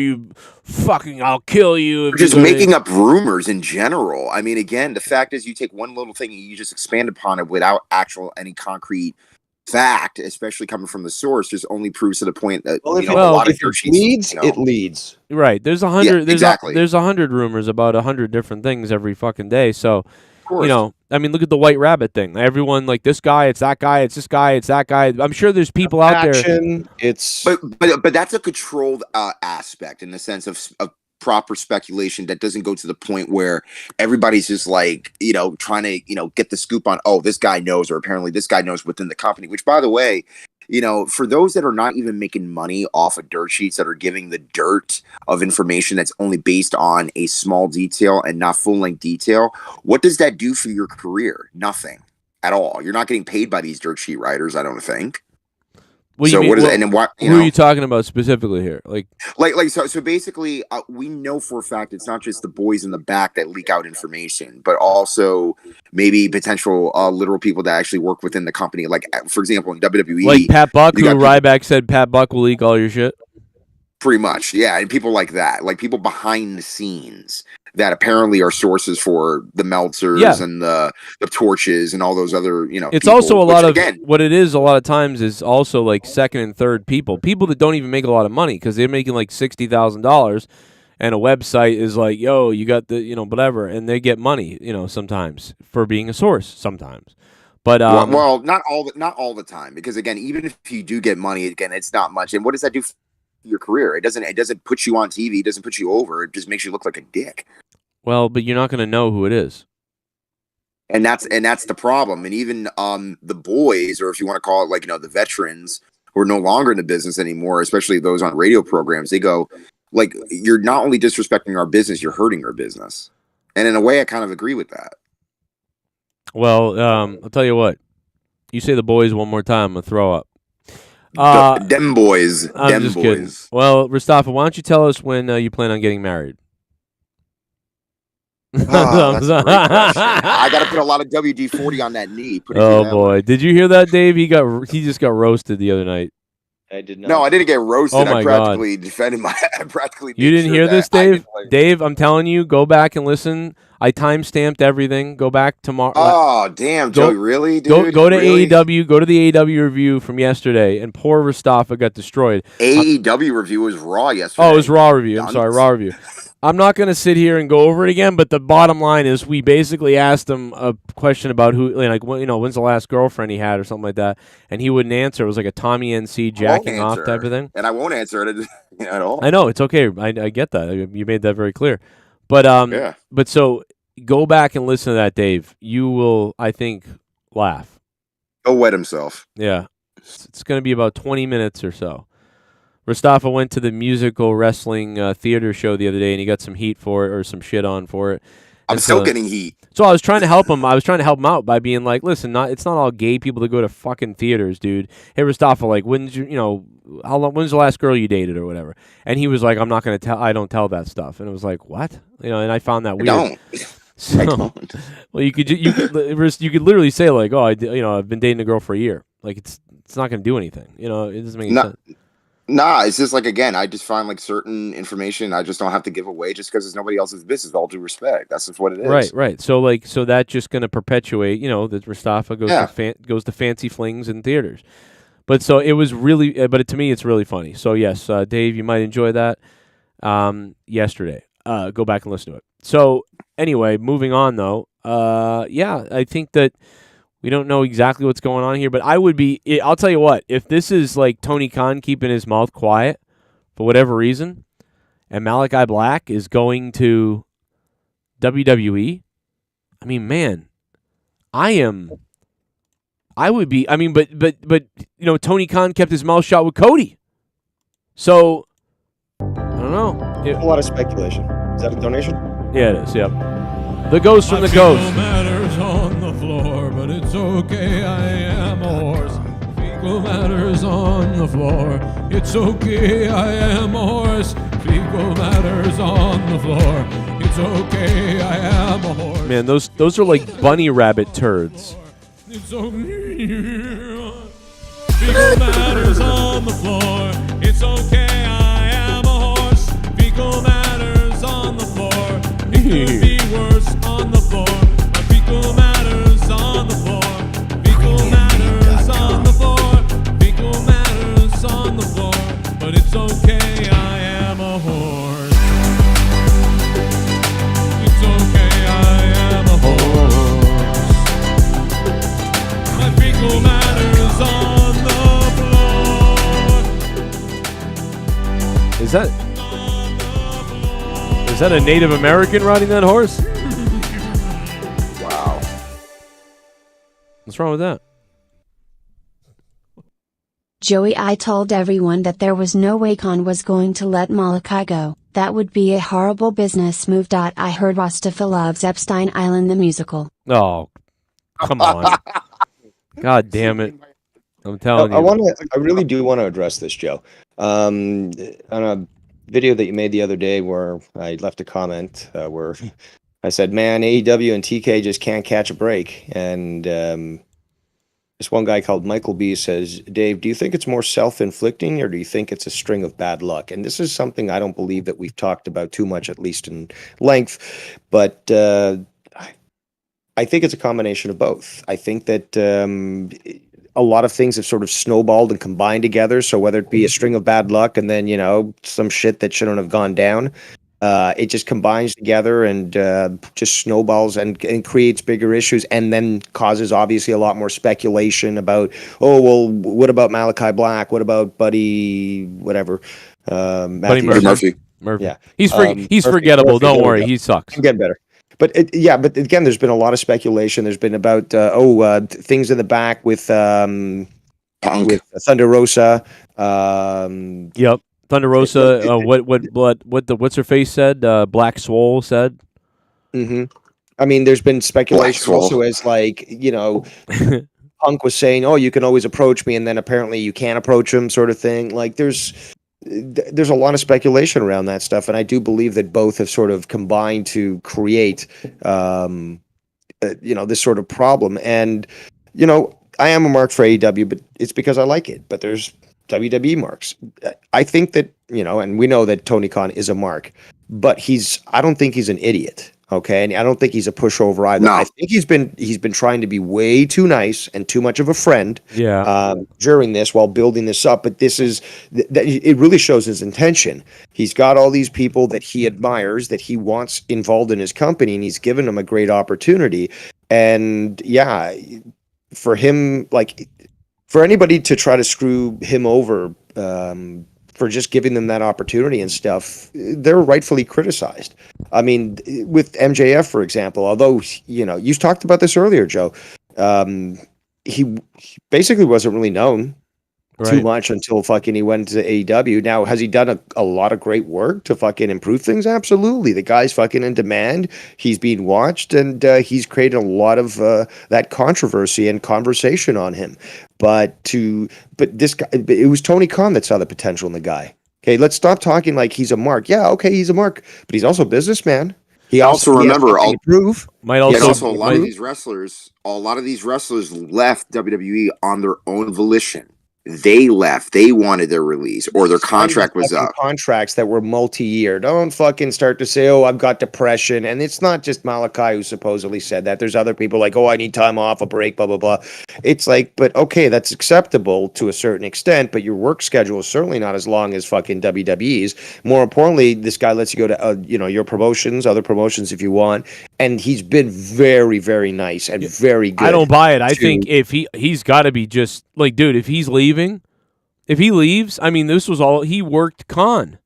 I'll kill you. Just making up rumors in general. I mean, again, the fact is you take one little thing and you just expand upon it without any concrete fact, especially coming from the source, just only proves to the point that a lot of it leads. Right. There's 100 there's 100 rumors about 100 different things every fucking day. So I mean, look at the White Rabbit thing. Everyone like this guy, it's that guy, it's this guy, it's that guy. I'm sure there's people out there. But that's a controlled aspect in the sense of proper speculation that doesn't go to the point where everybody's just like, trying to, get the scoop on, this guy knows, or apparently this guy knows within the company, which, by the way, for those that are not even making money off of dirt sheets, that are giving the dirt of information that's only based on a small detail and not full-length detail, what does that do for your career? Nothing at all. You're not getting paid by these dirt sheet writers, I don't think. What so you mean? What is it? And what who are you talking about specifically here? So basically, we know for a fact it's not just the boys in the back that leak out information, but also maybe potential literal people that actually work within the company. Like, for example, in WWE, like Pat Buck, who Ryback said Pat Buck will leak all your shit. Pretty much, yeah, and people like that, like people behind the scenes that apparently are sources for the Meltzers and the Torches and all those other, you know, it's people, also a lot of again, what it is a lot of times is also like second and third people that don't even make a lot of money because they're making like $60,000 and a website is like, yo, you got the, you know, whatever, and they get money, you know, sometimes for being a source sometimes. But well, not all the time, because again, even if you do get money, again, it's not much. And what does that do for your career? It doesn't put you on TV. It doesn't put you over. It just makes you look like a dick. Well, but you're not going to know who it is. And that's the problem. And even the boys, or if you want to call it, like, you know, the veterans who are no longer in the business anymore, especially those on radio programs, they go like, you're not only disrespecting our business, you're hurting our business. And in a way, I kind of agree with that. Well, I'll tell you what. You say the boys one more time, I'm going to throw up. Them boys. I'm them just boys. kidding. Well, Mustafa, why don't you tell us when you plan on getting married? Oh, that's a great question. I got to put a lot of WD-40 on that knee. Put it oh, boy. Did you hear that, Dave? He just got roasted the other night. I did not. No, I didn't get roasted. Oh my I practically defended my. You didn't hear this, Dave? Dave, I'm telling you, go back and listen. I time-stamped everything. Go back tomorrow. Oh, damn, Joey, really, dude? Go to really? AEW. Go to the AEW review from yesterday, and poor Mustafa got destroyed. AEW review was Raw yesterday. Oh, it was Raw review. I'm sorry, Raw review. I'm not going to sit here and go over it again, but the bottom line is we basically asked him a question about who, like, you know, when's the last girlfriend he had or something like that, and he wouldn't answer. It was like a Tommy NC jacking off type of thing. And I won't answer it at all. I know, it's okay. I get that. You made that very clear. But yeah. But so go back and listen to that, Dave. You will, I think, laugh. Go wet himself. Yeah. It's going to be about 20 minutes or so. Mustafa went to the musical wrestling theater show the other day, and he got some heat for it, or some shit on for it. I'm still getting heat. So I was trying to help him. I was trying to help him out by being like, listen, it's not all gay people that go to fucking theaters, dude. Hey, Mustafa, like, when's the last girl you dated or whatever? And he was like, I'm not going to tell. I don't tell that stuff. And it was like, what? You know, and I found that weird. I don't. So, I don't. Well, you could literally say like, oh, I've been dating a girl for a year. Like, it's not going to do anything. You know, it doesn't make any sense. Nah, it's just like, again, I just find like certain information I just don't have to give away just because it's nobody else's business. All due respect, that's just what it is. Right. So that's just going to perpetuate, you know, that Mustafa goes to fancy flings in theaters. But so it was really, to me, it's really funny. So yes, Dave, you might enjoy that. Yesterday, go back and listen to it. So anyway, moving on though. I think that. We don't know exactly what's going on here, but I'll tell you what, if this is like Tony Khan keeping his mouth quiet for whatever reason, and Malakai Black is going to WWE, I mean, man, but you know, Tony Khan kept his mouth shut with Cody. So, I don't know. A lot of speculation. Is that a donation? Yeah, it is, yep. The Ghost from the Ghost. Matters on the floor, but it's okay, I am a horse. Fecal matters on the floor. It's okay, I am a horse. Fecal matters on the floor. It's okay, I am a horse. Man, those are like bunny rabbit turds. It's okay. Fecal matters on the floor. It's okay, I am a horse. Fecal matters on the floor. It could be worse on the floor. My fecal matters on the floor. Fecal matters on the floor. Fecal matters on the floor. But it's okay, I am a horse. It's okay, I am a horse. My fecal matters on the floor. Is that a Native American riding that horse? Wow. What's wrong with that? Joey, I told everyone that there was no way Khan was going to let Malakai go. That would be a horrible business move. I heard Mustafa loves Epstein Island the musical. Oh, come on. God damn it. I'm telling you. I really do want to address this, Joe. On a video that you made the other day where I left a comment where I said, man, AEW and TK just can't catch a break. And This one guy called Michael B says, Dave, do you think it's more self-inflicting or do you think it's a string of bad luck? And this is something I don't believe that we've talked about too much, at least in length, but I think it's a combination of both. I think that a lot of things have sort of snowballed and combined together. So whether it be a string of bad luck and then, some shit that shouldn't have gone down, it just combines together and just snowballs and creates bigger issues and then causes obviously a lot more speculation about, oh, well, what about Malakai Black? What about Buddy, whatever? Buddy Murphy. Yeah. He's Murphy, forgettable. Murphy, Don't there we worry. go. He sucks. I'm getting better. But but again, there's been a lot of speculation. There's been about things in the back with Punk. Thunder Rosa. Yep. Thunder Rosa. What's her face said? Black Swole said. Mm-hmm. I mean, there's been speculation also as Punk was saying, "Oh, you can always approach me," and then apparently you can't approach him, sort of thing. Like there's a lot of speculation around that stuff, and I do believe that both have sort of combined to create, this sort of problem. And I am a mark for AEW, but it's because I like it. But there's WWE marks. I think that and we know that Tony Khan is a mark, but I don't think he's an idiot. Okay, and I don't think he's a pushover either. No. I think he's been trying to be way too nice and too much of a friend. Yeah. During this, while building this up, but this is it really shows his intention. He's got all these people that he admires, that he wants involved in his company, and he's given them a great opportunity. And yeah, for him, for anybody to try to screw him over for just giving them that opportunity and stuff, they're rightfully criticized. I mean, with MJF, for example, although, you talked about this earlier, Joe, he basically wasn't really known too much until fucking he went to AEW. Now, has he done a lot of great work to fucking improve things? Absolutely. The guy's fucking in demand. He's being watched, and he's created a lot of that controversy and conversation on him. But this guy, it was Tony Khan that saw the potential in the guy. Okay, let's stop talking like he's a mark. Yeah, okay, he's a mark, but he's also a businessman. He also remember has to prove. Might a also lot of these wrestlers left WWE on their own volition. They left. They wanted their release, or their contract was up. Contracts that were multi-year. Don't fucking start to say, "Oh, I've got depression." And it's not just Malakai who supposedly said that. There's other people like, "Oh, I need time off, a break, blah blah blah." It's like, but okay, that's acceptable to a certain extent, but your work schedule is certainly not as long as fucking WWE's. More importantly, this guy lets you go to your promotions, other promotions if you want, and he's been very, very nice and very good. I don't buy it. I think if he's got to be just like, dude, if he's leaving. If he leaves, I mean, this was all he worked Khan.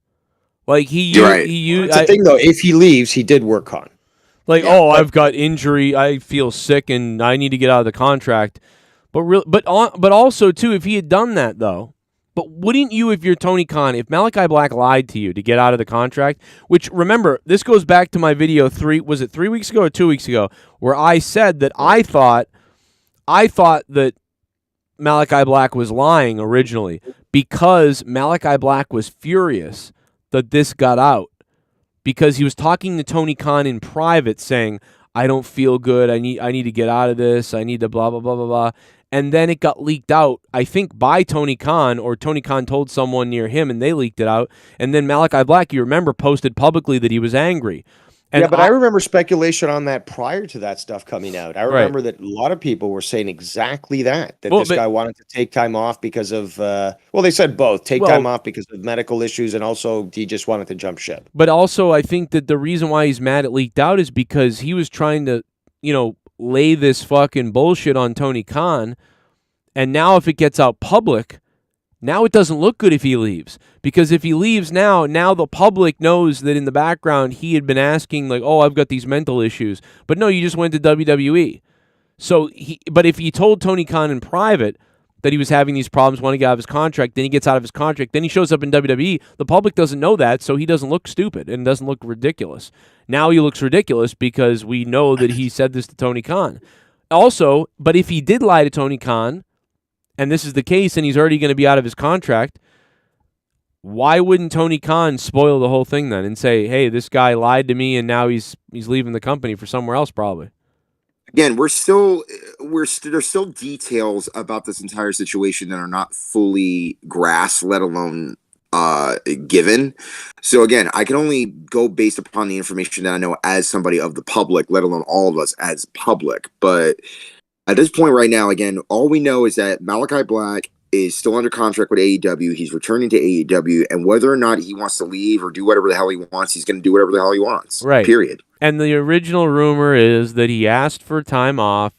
Like he used. That's the thing, though. If he leaves, he did work Khan. Like, I've got injury. I feel sick, and I need to get out of the contract. But also too, if he had done that though, but wouldn't you, if you're Tony Khan, if Malakai Black lied to you to get out of the contract? Which, remember, this goes back to my video 3 weeks ago or 2 weeks ago, where I said that I thought that Malakai Black was lying originally because Malakai Black was furious that this got out because he was talking to Tony Khan in private saying, I don't feel good. I need to get out of this. I need to blah, blah, blah, blah, blah. And then it got leaked out, I think, by Tony Khan, or Tony Khan told someone near him and they leaked it out. And then Malakai Black, you remember, posted publicly that he was angry. And yeah, but I remember speculation on that prior to that stuff coming out. I remember that a lot of people were saying exactly that this guy wanted to take time off because of, they said both, time off because of medical issues, and also he just wanted to jump ship. But also, I think that the reason why he's mad it leaked out is because he was trying to, lay this fucking bullshit on Tony Khan, and now if it gets out public, now it doesn't look good if he leaves. Because if he leaves now the public knows that in the background he had been asking, like, oh, I've got these mental issues. But no, you just went to WWE. So, but if he told Tony Khan in private that he was having these problems, wanting to get out of his contract, then he gets out of his contract, then he shows up in WWE, the public doesn't know that, so he doesn't look stupid and doesn't look ridiculous. Now he looks ridiculous because we know that he said this to Tony Khan. Also, but if he did lie to Tony Khan, and this is the case, and he's already going to be out of his contract, why wouldn't Tony Khan spoil the whole thing then and say, hey, this guy lied to me, and now he's leaving the company for somewhere else probably? again, there's still details about this entire situation that are not fully grasped, let alone given. So again, I can only go based upon the information that I know as somebody of the public, let alone all of us as public. But at this point right now, again, all we know is that Malakai Black is still under contract with AEW. He's returning to AEW, and whether or not he wants to leave or do whatever the hell he wants, he's going to do whatever the hell he wants. Right. Period. And the original rumor is that he asked for time off,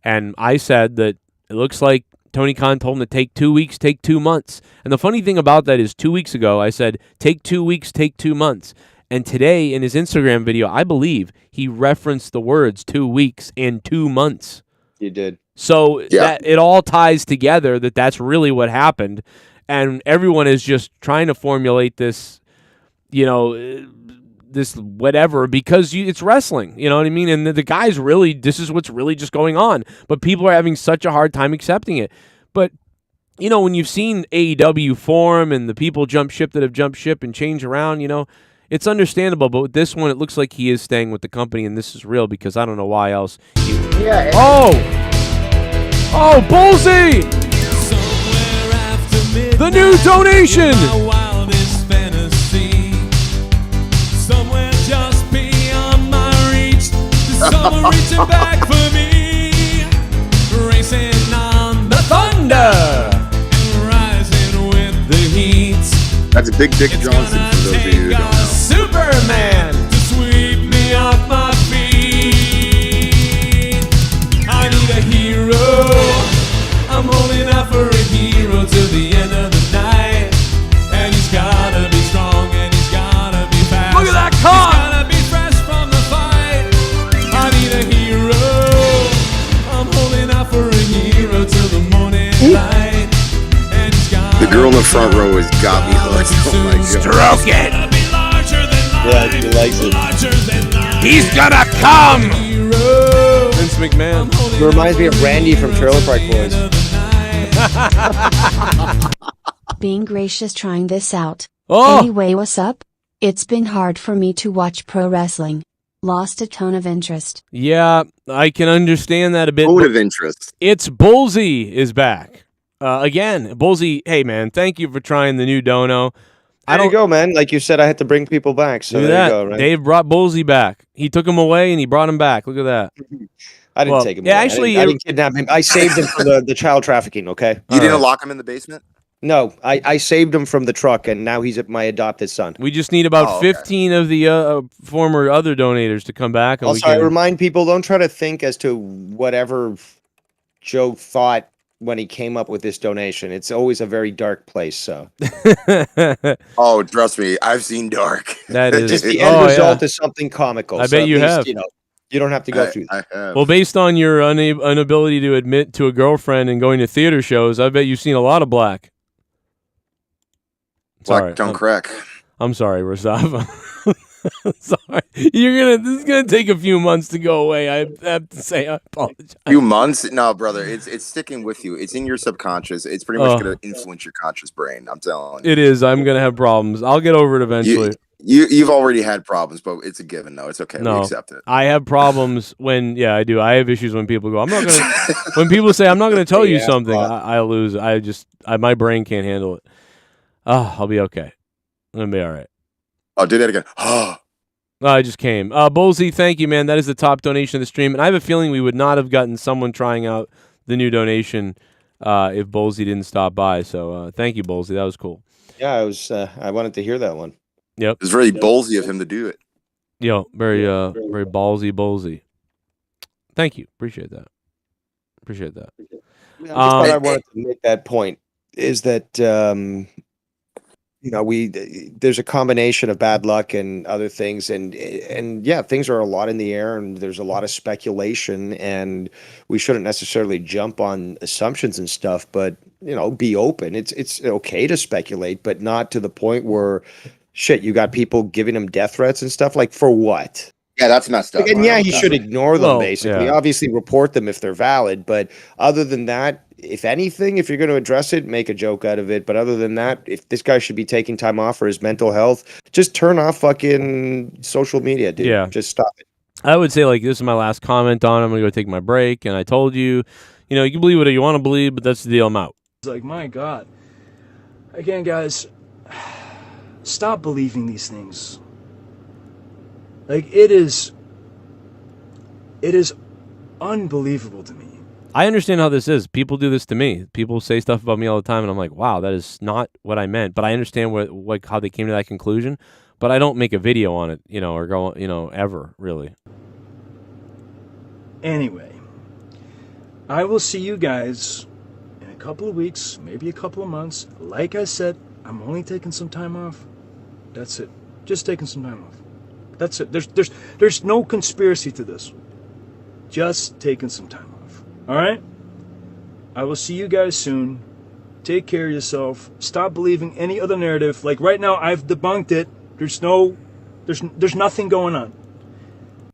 and I said that it looks like Tony Khan told him to take 2 weeks, take 2 months. And the funny thing about that is 2 weeks ago, I said, take 2 weeks, take 2 months. And today, in his Instagram video, I believe he referenced the words 2 weeks and 2 months. You did. So that it all ties together that that's really what happened. And everyone is just trying to formulate this, this whatever, because it's wrestling. You know what I mean? And the guys really, this is what's really just going on. But people are having such a hard time accepting it. But, when you've seen AEW form and the people jump ship that have jumped ship and change around, it's understandable. But with this one, it looks like he is staying with the company, and this is real because I don't know why else. Yeah. Oh, Bullsy! The new donation! Somewhere just beyond my reach, there's someone reaching back for me, racing on the thunder and rising with the heat. That's a Big Dick Johnson for those of you who don't know. Superman to sweep me off my feet. I need a hero. I'm holding out for a hero till the end of the night, and he's gotta be strong and he's gotta be fast. Look at that con! He's gotta be fresh from the fight. I need a hero. I'm holding out for a hero till the morning light, and he's gotta The girl in the front row has got me hooked. Oh my god. Stroke it! Yeah, he likes it. He's gonna come! Vince McMahon. It reminds me of Randy from Trailer Park Boys. Being gracious trying this out. Oh! Anyway, what's up? It's been hard for me to watch pro wrestling. Lost a ton of interest. Yeah, I can understand that a bit. Mode of interest. It's Bullsy is back. Again, Bullsy, hey man, thank you for trying the new dono. There you go, man. Like you said, I had to bring people back. So Look at there that. you go, right? Dave brought Bullsy back. He took him away and he brought him back. Look at that. I didn't Well, take him. yeah, away. actually, I didn't kidnap him. I saved him from the child trafficking. Okay. You didn't lock him in the basement? No, I saved him from the truck, and now he's my adopted son. We just need about Oh, okay. 15 of the former other donators to come back. And Also, I remind people, don't try to think as to whatever Joe thought when he came up with this donation. It's always a very dark place. So Oh, trust me, I've seen Dark. That is- just the Oh, end yeah. result is something comical. I So bet at you least, have. You don't have to go through that. I have. Well, based on your inability to admit to a girlfriend and going to theater shows, I bet you've seen a lot of black. Black Sorry, don't crack. I'm sorry, Rosava. Sorry, this is gonna take a few months to go away. I have to say, I apologize. Few months? No, brother, it's sticking with you. It's in your subconscious. It's pretty much going to influence your conscious brain. I'm telling you. It is. I'm gonna have problems. I'll get over it eventually. You've already had problems, but it's a given. though. It's okay. No, We accept it. I have problems when, I do. I have issues when people go, I'm not gonna. When people say I'm not gonna tell you Yeah, something, I lose. My brain can't handle it. I'll be okay. I'm gonna be all right. Oh, do that again. Oh. I just came. Bullsy, thank you, man. That is the top donation of the stream. And I have a feeling we would not have gotten someone trying out the new donation if Bullsy didn't stop by. So thank you, Bullsy. That was cool. Yeah, I wanted to hear that one. Yep. It's very ballsy of him to do it. Very ballsy. Thank you. Appreciate that. I just thought I wanted to make that point is that there's a combination of bad luck and other things, and yeah, things are a lot in the air, and there's a lot of speculation, and we shouldn't necessarily jump on assumptions and stuff, but be open. It's okay to speculate, but not to the point where shit, you got people giving him death threats and stuff. Like, for what? Yeah, that's messed up. And yeah, he should ignore them, Well, basically. yeah. Obviously, report them if they're valid. But other than that, if anything, if you're going to address it, make a joke out of it. But other than that, if this guy should be taking time off for his mental health, just turn off fucking social media, dude. Yeah. Just stop it. I would say, like, this is my last comment on it. I'm going to go take my break. And I told you, you can believe what you want to believe, but that's the deal. I'm out. It's like, my God. Again, guys, stop believing these things. Like, it is unbelievable to me. I understand how this is. People do this to me. People say stuff about me all the time, and I'm like, wow, that is not what I meant. But I understand how they came to that conclusion. But I don't make a video on it, or go, ever, really. Anyway, I will see you guys in a couple of weeks, maybe a couple of months. Like I said, I'm only taking some time off. That's it. Just taking some time off. That's it. There's no conspiracy to this. Just taking some time off. All right? I will see you guys soon. Take care of yourself. Stop believing any other narrative. Like right now, I've debunked it. There's nothing going on.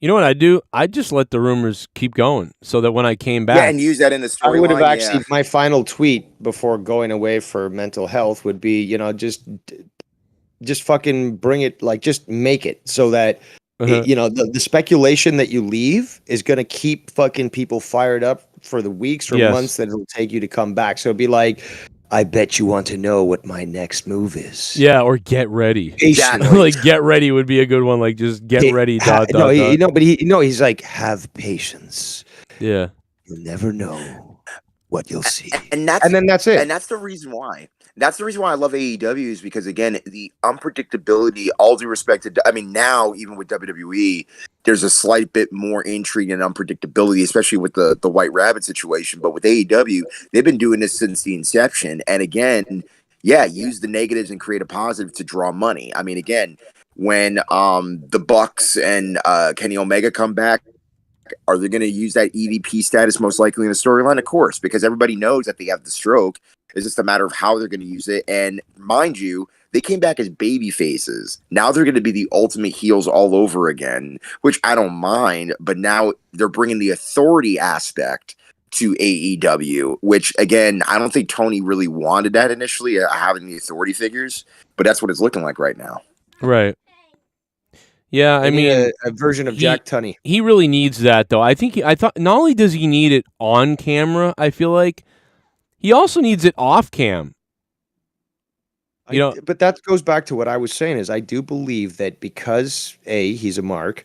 You know what I do? I just let the rumors keep going so that when I came back... Yeah, and use that in the storyline. I would have actually, my final tweet before going away for mental health would be, just fucking bring it, like, just make it so that, the speculation that you leave is going to keep fucking people fired up for the weeks or months that it'll take you to come back. So it'd be like, I bet you want to know what my next move is. Yeah, or get ready. Exactly. Like, get ready would be a good one. Like, just get ready. He's like, have patience. Yeah. You'll never know what you'll see. And then that's it. And that's the reason why. That's the reason why I love AEW is because, again, the unpredictability, all due respect to, now, even with WWE, there's a slight bit more intrigue and unpredictability, especially with the White Rabbit situation. But with AEW, they've been doing this since the inception. And again, use the negatives and create a positive to draw money. Again, when the Bucks and Kenny Omega come back, are they going to use that EVP status most likely in the storyline? Of course, because everybody knows that they have the stroke. It's just a matter of how they're going to use it. And mind you, they came back as baby faces. Now they're going to be the ultimate heels all over again, which I don't mind. But now they're bringing the authority aspect to AEW, which, again, I don't think Tony really wanted that initially, having the authority figures. But that's what it's looking like right now. Right. Yeah, I mean, a version of Jack Tunney. He really needs that, though. I thought not only does he need it on camera, I feel like he also needs it off cam. But that goes back to what I was saying is I do believe that because he's a mark,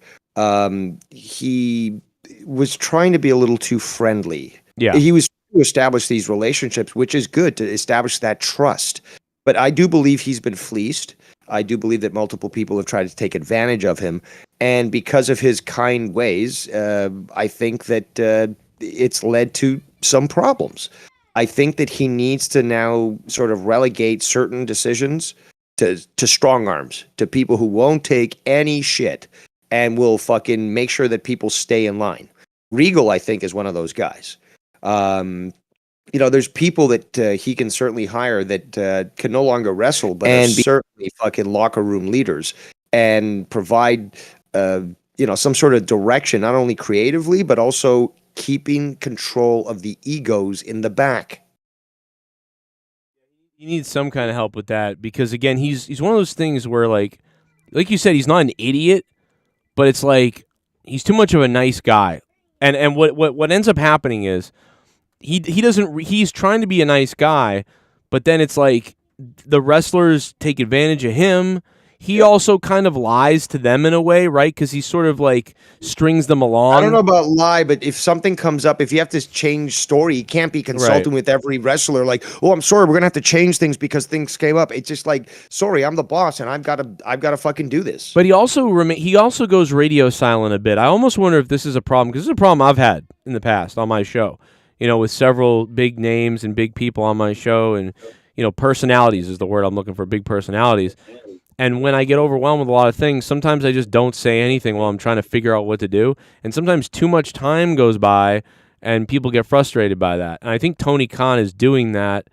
he was trying to be a little too friendly. Yeah, he was to establish these relationships, which is good to establish that trust. But I do believe he's been fleeced. I do believe that multiple people have tried to take advantage of him. And because of his kind ways, I think that it's led to some problems. I think that he needs to now sort of relegate certain decisions to strong arms, to people who won't take any shit and will fucking make sure that people stay in line. Regal, I think, is one of those guys. There's people that he can certainly hire that can no longer wrestle, but are certainly fucking locker room leaders and provide, some sort of direction, not only creatively, but also keeping control of the egos in the back. He needs some kind of help with that because, again, he's one of those things where, like you said, he's not an idiot, but it's like he's too much of a nice guy. And what ends up happening is he's trying to be a nice guy, but then it's like the wrestlers take advantage of him. He also kind of lies to them in a way, right? Because he sort of like strings them along. I don't know about lie, but if something comes up, if you have to change story, you can't be consulting with every wrestler. Like, oh, I'm sorry, we're gonna have to change things because things came up. It's just like, sorry, I'm the boss, and I've got to fucking do this. But he also goes radio silent a bit. I almost wonder if this is a problem because this is a problem I've had in the past on my show. With several big names and big people on my show, and personalities is the word I'm looking for. Big personalities. And when I get overwhelmed with a lot of things, sometimes I just don't say anything while I'm trying to figure out what to do. And sometimes too much time goes by and people get frustrated by that. And I think Tony Khan is doing that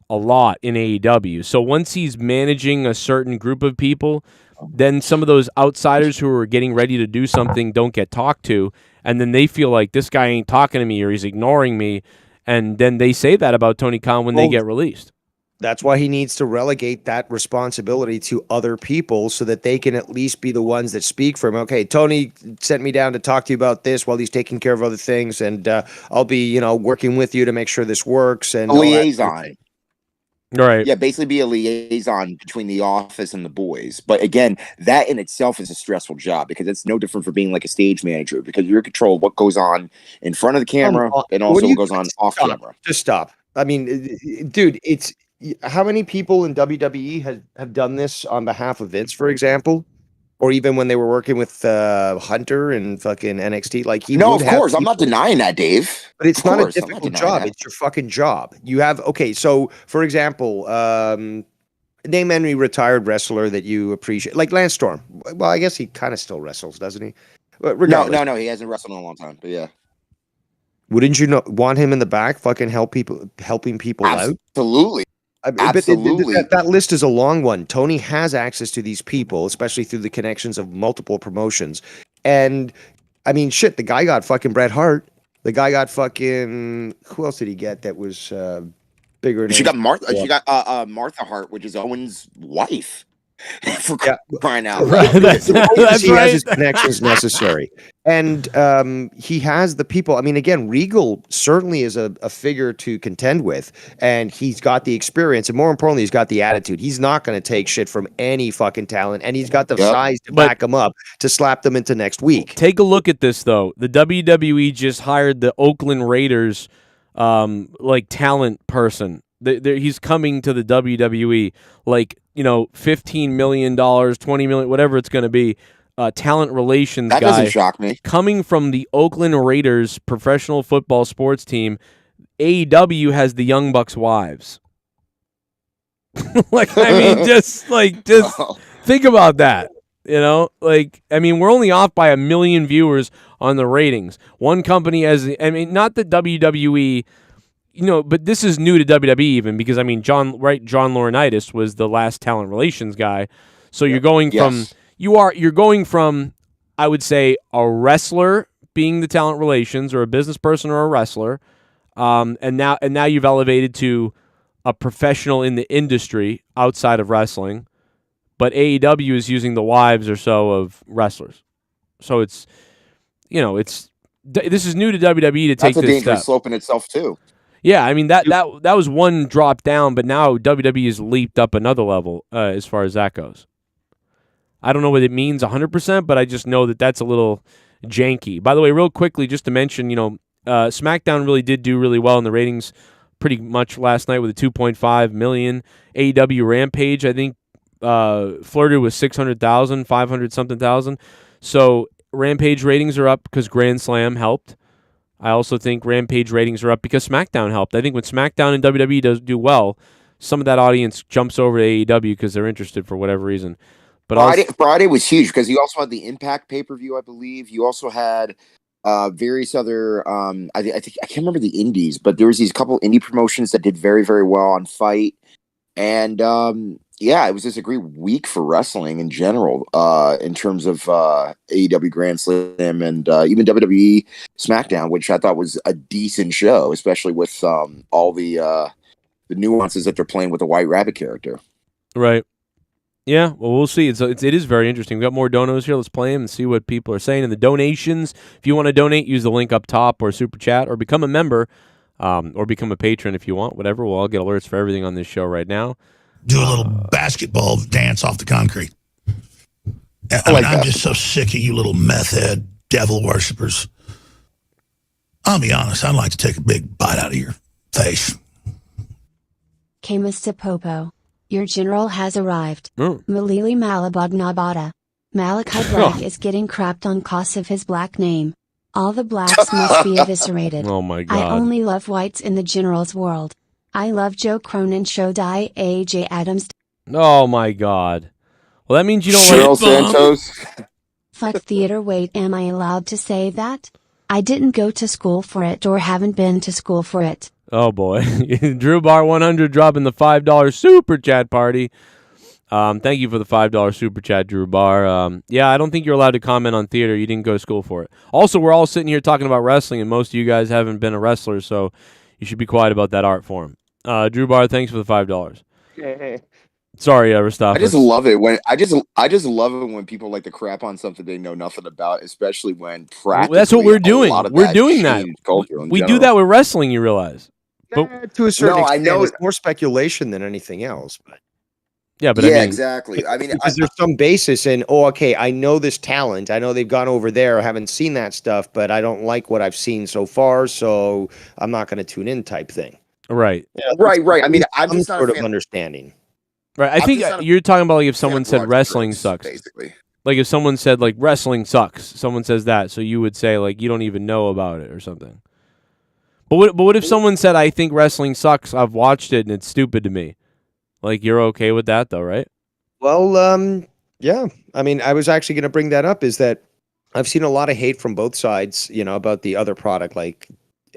a lot in AEW. So once he's managing a certain group of people, then some of those outsiders who are getting ready to do something don't get talked to. And then they feel like this guy ain't talking to me or he's ignoring me. And then they say that about Tony Khan when they get released. That's why he needs to relegate that responsibility to other people so that they can at least be the ones that speak for him. Okay, Tony sent me down to talk to you about this while he's taking care of other things, and I'll be, working with you to make sure this works. And A all that sort of liaison. thing. Right. Yeah, basically be a liaison between the office and the boys. But again, that in itself is a stressful job because it's no different from being like a stage manager because you're in control of what goes on in front of the camera and also what goes on off camera. Just stop. I mean, dude, it's how many people in WWE have done this on behalf of Vince, for example? Or even when they were working with Hunter and fucking NXT, like he. No, would of have course, I'm not people- denying that, Dave. But it's Of not a course, I'm not difficult denying job. that. It's your fucking job. You have so for example, name any retired wrestler that you appreciate, like Lance Storm. Well, I guess he kind of still wrestles, doesn't he? But regardless, No, he hasn't wrestled in a long time. But yeah, wouldn't you want him in the back, fucking helping people out? absolutely. Absolutely. But that list is a long one. Tony has access to these people, especially through the connections of multiple promotions. And I mean, shit, the guy got fucking Bret Hart. The guy got fucking who else did he get that was bigger? She got Martha. Yeah. She got Martha Hart, which is Owen's wife. For crying out Right, loud. that's He right. has his connections necessary, and he has the people. I mean, again, Regal certainly is a figure to contend with, and he's got the experience, and more importantly, he's got the attitude. He's not going to take shit from any fucking talent, and he's got the size to back him up to slap them into next week. Take a look at this, though. The WWE just hired the Oakland Raiders, talent person. He's coming to the WWE, $15 million, $20 million, whatever it's going to be. Talent relations That guy doesn't shock me. coming from the Oakland Raiders professional football sports team. AEW has the Young Bucks wives. Just think about that. We're only off by 1 million viewers on the ratings. One company not that WWE, but this is new to WWE even because John Laurinaitis was the last talent relations guy. So you're going from you're going from, I would say, a wrestler being the talent relations or a business person or a wrestler, and now you've elevated to a professional in the industry outside of wrestling. But AEW is using the wives or so of wrestlers. So it's, this is new to WWE to take That's a this dangerous step. slope in itself too. Yeah, that was one drop down, but now WWE has leaped up another level as far as that goes. I don't know what it means 100%, but I just know that that's a little janky. By the way, real quickly, just to mention, SmackDown really did do really well in the ratings pretty much last night with a 2.5 million. AEW Rampage, I think, flirted with 600,000, 500-something thousand. So Rampage ratings are up because Grand Slam helped. I also think Rampage ratings are up because SmackDown helped. I think when SmackDown and WWE do well, some of that audience jumps over to AEW because they're interested for whatever reason. But Friday was huge because you also had the Impact pay-per-view, I believe. You also had various other I can't remember the indies, but there was these couple indie promotions that did very, very well on Fight. And it was just a great week for wrestling in general, in terms of AEW Grand Slam and even WWE Smackdown, which I thought was a decent show, especially with all the nuances that they're playing with the White Rabbit character. Right. Yeah, well, we'll see. It is very interesting. We've got more donos here. Let's play them and see what people are saying. And the donations, if you want to donate, use the link up top or Super Chat or become a member or become a patron if you want, whatever. We'll all get alerts for everything on this show right now. Do a little basketball dance off the concrete. I'm just so sick of you little meth head devil worshippers. I'll be honest, I'd like to take a big bite out of your face. Mr. Popo. Your general has arrived. Mm. Malili Malabagnabada. Malakai Black is getting crapped on cause of his black name. All the blacks must be eviscerated. Oh my God. I only love whites in the general's world. I love Joe Cronin show die AJ Adams. Oh my God. Well, that means you don't Cheryl like Santos. Fuck theater. Wait, am I allowed to say that? I didn't go to school for it or haven't been to school for it. Oh boy. Drew Bar 100 dropping the $5 Super Chat party. Thank you for the $5 Super Chat, Drew Bar. I don't think you're allowed to comment on theater. You didn't go to school for it. Also, we're all sitting here talking about wrestling, and most of you guys haven't been a wrestler, so you should be quiet about that art form. Drew Bar, thanks for the $5. Sorry, Rastafis. I just love it when people like to crap on something they know nothing about, especially when practically That's what we're doing. a lot of We're that doing that. changed culture in We do general. that with wrestling, you realize. But To a certain No, I extent, know- it's more speculation than anything else. But yeah, but yeah, I mean, exactly. I mean, because there's some basis in, oh, okay, I know this talent. I know they've gone over there. I haven't seen that stuff, but I don't like what I've seen so far, so I'm not going to tune in type thing. right. right. I mean, I'm Some just not sort a of fan. understanding. Right. I I'm think just not a you're talking about like if fan someone of said broad wrestling strokes, sucks. basically. Like if someone said like wrestling sucks, someone says that, so you would say like you don't even know about it or something. But what if someone said I think wrestling sucks? I've watched it and it's stupid to me. Like you're okay with that though, right? Well, yeah. I mean, I was actually going to bring that up. Is that I've seen a lot of hate from both sides, about the other product like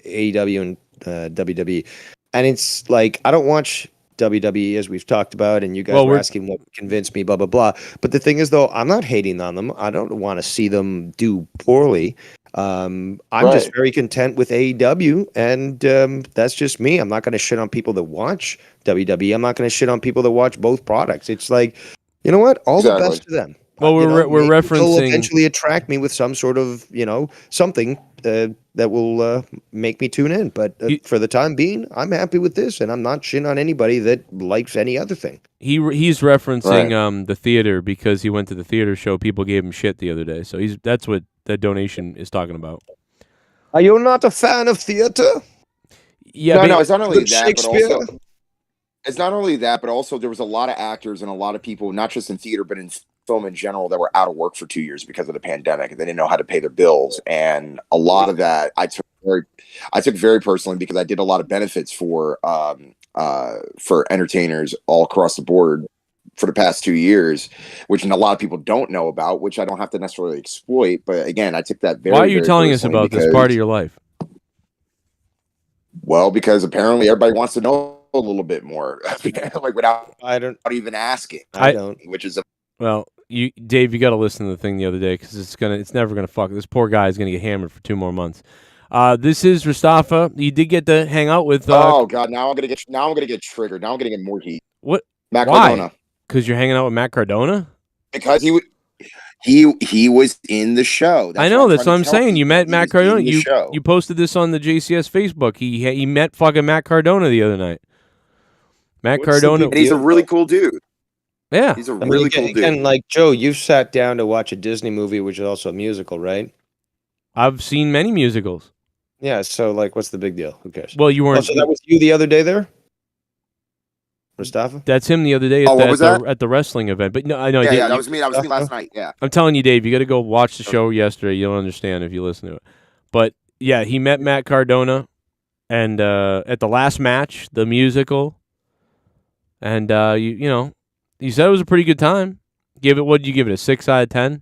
AEW and WWE, and it's like I don't watch WWE as we've talked about, and you guys were asking what convinced me, blah blah blah. But the thing is, though, I'm not hating on them. I don't want to see them do poorly. I'm just very content with AEW, and that's just me. I'm not going to shit on people that watch WWE. I'm not going to shit on people that watch both products. It's like, you know what? All the best to them. Well, we're maybe referencing they'll eventually attract me with some sort of something that will make me tune in. But for the time being, I'm happy with this, and I'm not shitting on anybody that likes any other thing. He's referencing the theater because he went to the theater show. People gave him shit the other day, so that's what that donation is talking about. Are you not a fan of theater? Yeah, no, it's not only that, but Shakespeare? also it's not only that, but also there was a lot of actors and a lot of people, not just in theater, but in film in general, that were out of work for 2 years because of the pandemic, and they didn't know how to pay their bills. And a lot of that I took very personally, because I did a lot of benefits for entertainers all across the board for the past 2 years, which a lot of people don't know about, which I don't have to necessarily exploit. But again, I took that very. Why are you very telling us personally about this part of your life? Well, because apparently everybody wants to know a little bit more, like without even asking. I don't. Which is Well, Dave, you got to listen to the thing the other day because it's never gonna fuck. This poor guy is gonna get hammered for 2 more months. This is Rastafa. You did get to hang out with. Oh God! Now I'm gonna get triggered. Now I'm gonna get more heat. What? Matt Why? Cardona. Because you're hanging out with Matt Cardona. Because he was in the show. I know. That's what I'm saying. You met He Matt was in Cardona. the show. You posted this on the JCS Facebook. He met fucking Matt Cardona the other night. Matt Cardona. And he's a really cool dude. Yeah, He's a really cool dude. And like Joe, you've sat down to watch a Disney movie, which is also a musical, right? I've seen many musicals. Yeah. So like, what's the big deal? Who cares? Well, you weren't. So that was you the other day there, Mustafa? That's him the other day at the wrestling event. But no, I know. Yeah, that was me. That was me last night. Yeah. I'm telling you, Dave, you got to go watch the show yesterday. You'll understand if you listen to it. But yeah, he met Matt Cardona, and at the last match, the musical, and he said it was a pretty good time. What did you give it? A 6 out of 10?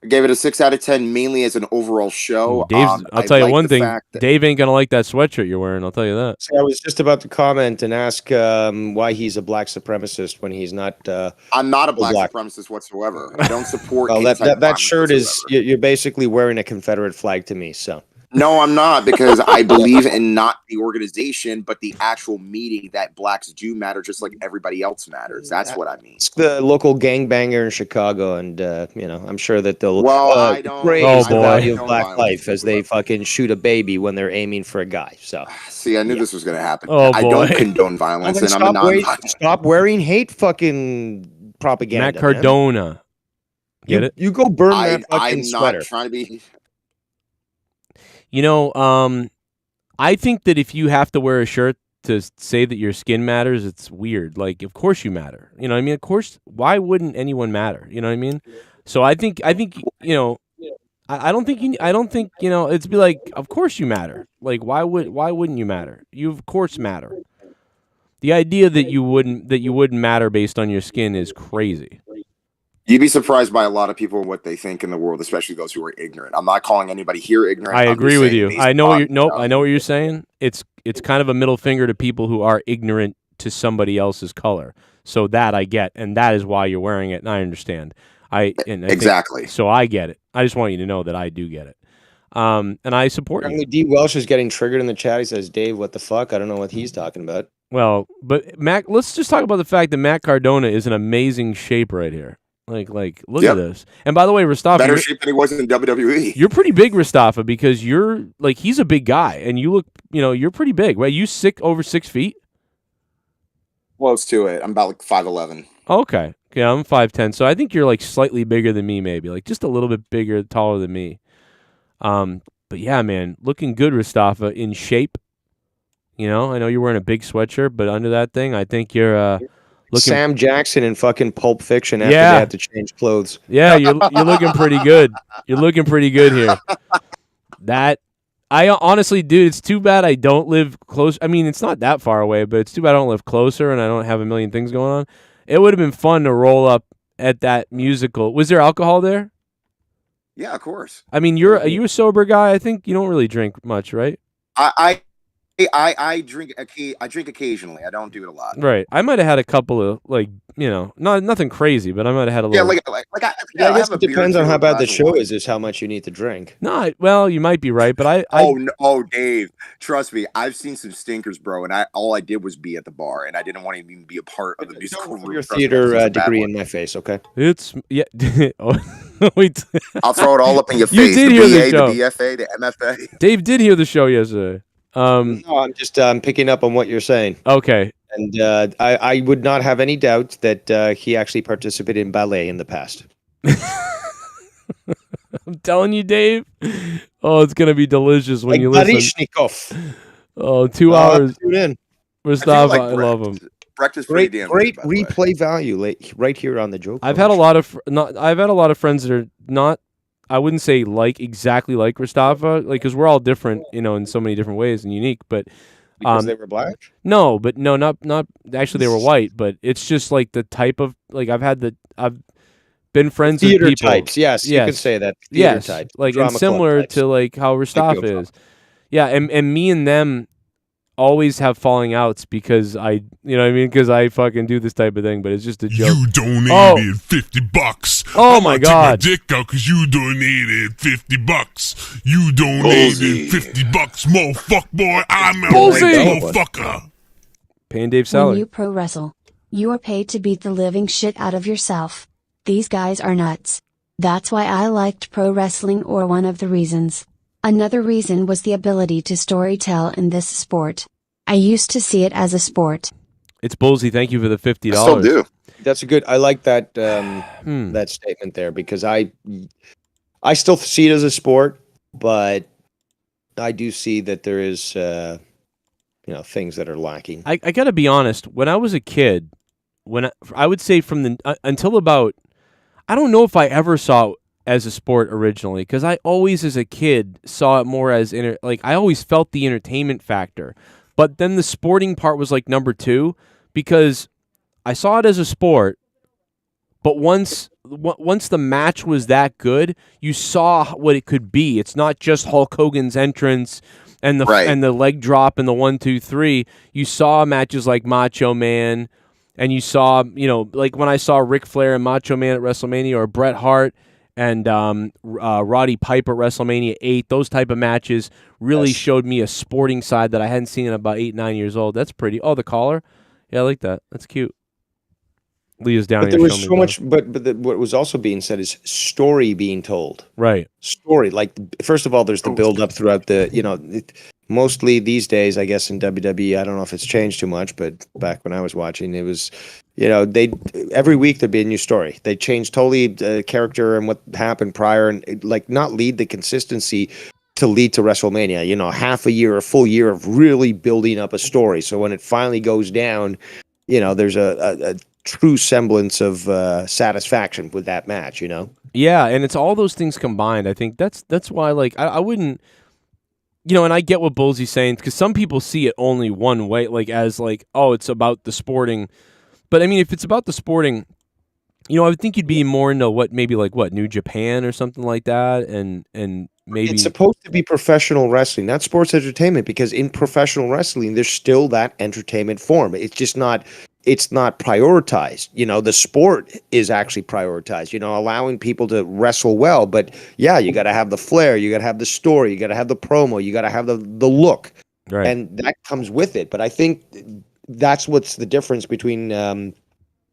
I gave it a 6 out of 10, mainly as an overall show. I'll tell you one thing. Dave ain't gonna like that sweatshirt you're wearing. I'll tell you that. So I was just about to comment and ask why he's a black supremacist when he's not. I'm not a black supremacist whatsoever. I don't support. Well, that shirt is you're basically wearing a Confederate flag to me. So. No, I'm not, because I believe in not the organization, but the actual meeting that blacks do matter, just like everybody else matters. That's what I mean. It's the local gangbanger in Chicago, and I'm sure that they'll praise the value of black life as they fucking shoot a baby when they're aiming for a guy. So see, I knew this was going to happen. Oh, I don't condone violence, and I'm a non-violent. Stop wearing hate fucking propaganda. Matt Cardona, get it? You go burn that fucking I'm sweater. not trying to be. I think that if you have to wear a shirt to say that your skin matters, it's weird. Like, of course you matter. You know what I mean? Of course, why wouldn't anyone matter? You know what I mean? So I think I don't think it'd be like, of course you matter. Like, why wouldn't you matter? You of course matter. The idea that you wouldn't matter based on your skin is crazy. You'd be surprised by a lot of people and what they think in the world, especially those who are ignorant. I'm not calling anybody here ignorant. I agree with you. I know what you're saying. It's kind of a middle finger to people who are ignorant to somebody else's color. So that I get, and that is why you're wearing it, and I understand. I exactly. So I get it. I just want you to know that I do get it. And I support you. Apparently, DWELSH is getting triggered in the chat. He says, "Dave, what the fuck? I don't know what he's talking about." Well, but Mac, let's just talk about the fact that Matt Cardona is in amazing shape right here. Like, look at this. And by the way, Rastafa, Better shape than he was in WWE. you're pretty big, Rastafa, because you're like he's a big guy, and you look, you're pretty big. Right? You over 6 feet? Close to it. I'm about like 5'11". Okay. Yeah, I'm 5'10", so I think you're like slightly bigger than me, maybe like just a little bit bigger, taller than me. But yeah, man, looking good, Rastafa, in shape. I know you're wearing a big sweatshirt, but under that thing, I think you're looking. Sam Jackson in fucking Pulp Fiction after they had to change clothes. Yeah, you're looking pretty good. You're looking pretty good here. I honestly, dude, it's too bad I don't live close. I mean, it's not that far away, but it's too bad I don't live closer and I don't have a million things going on. It would have been fun to roll up at that musical. Was there alcohol there? Yeah, of course. I mean, are you a sober guy? I think you don't really drink much, right? I drink. I drink occasionally. I don't do it a lot. Right. I might have had a couple of nothing crazy, but I might have had a little. Yeah, I guess it depends on how bad the show is how much you need to drink. No, well, you might be right, but Oh, Dave, trust me, I've seen some stinkers, bro, and all I did was be at the bar, and I didn't want to even be a part of the musical. Your theater degree in my face, okay? It's Wait. I'll throw it all up in your face. You did hear the show. The BFA, the MFA. Dave did hear the show yesterday. No, I'm just picking up on what you're saying. Okay. And I would not have any doubt that he actually participated in ballet in the past. I'm telling you, Dave. Oh, it's going to be delicious when you listen. Baryshnikov. Oh, 2 hours. Tune in. Mustafa, I love him. Breakfast great replay value right here on the joke. I've had a lot of friends that are not, I wouldn't say exactly like Mustafa, because we're all different, in so many different ways and unique. But because they were black? No, not actually they were white. But it's just like the type of I've been friends with people. Types, yes, you could say that. Theater types, and similar to how Mustafa is. Yeah, and me and them always have falling outs because because I fucking do this type of thing, but it's just a joke. You donated $50. Oh my God. Take my dick out because you donated $50. You donated $50, motherfucker, boy. I'm a motherfucker. Paying Dave salary. When you pro wrestle, you are paid to beat the living shit out of yourself. These guys are nuts. That's why I liked pro wrestling, or one of the reasons. Another reason was the ability to storytell in this sport. I used to see it as a sport. It's Bullsy. Thank you for the $50. I still do. That's a good. I like that that statement there, because I still see it as a sport, but I do see that there is things that are lacking. I got to be honest. When I was a kid, I would say from until about, I don't know if I ever saw it as a sport originally, because I always, as a kid, saw it more as I always felt the entertainment factor, but then the sporting part was like number 2, because I saw it as a sport, but once the match was that good, you saw what it could be. It's not just Hulk Hogan's entrance and the leg drop and the 1, 2, 3. You saw matches like Macho Man, and you saw like when I saw Ric Flair and Macho Man at WrestleMania, or Bret Hart and Roddy Piper at WrestleMania 8, those type of matches really showed me a sporting side that I hadn't seen in about 8, 9 years old. That's pretty. Oh, the collar? Yeah, I like that. That's cute. Leah's down here. But there was so much, but what was also being said is story being told. Right. Story. Like, first of all, there's the build-up throughout the, mostly these days, I guess, in WWE, I don't know if it's changed too much, but back when I was watching, it was, every week there'd be a new story. They changed totally the character and what happened prior, and not lead the consistency to lead to WrestleMania. Half a year, a full year of really building up a story. So when it finally goes down, there's a true semblance of satisfaction with that match. Yeah, and it's all those things combined. I think that's why I wouldn't. And I get what Bullsy's saying, because some people see it only one way, as it's about the sporting. But I mean, if it's about the sporting, I would think you'd be more into New Japan or something like that, and maybe it's supposed to be professional wrestling, not sports entertainment, because in professional wrestling, there's still that entertainment form. It's just not. it's not prioritized. The sport is actually prioritized, allowing people to wrestle well. But yeah, you got to have the flair, you got to have the story, you got to have the promo, you got to have the look. Right. And that comes with it. But I think that's what's the difference between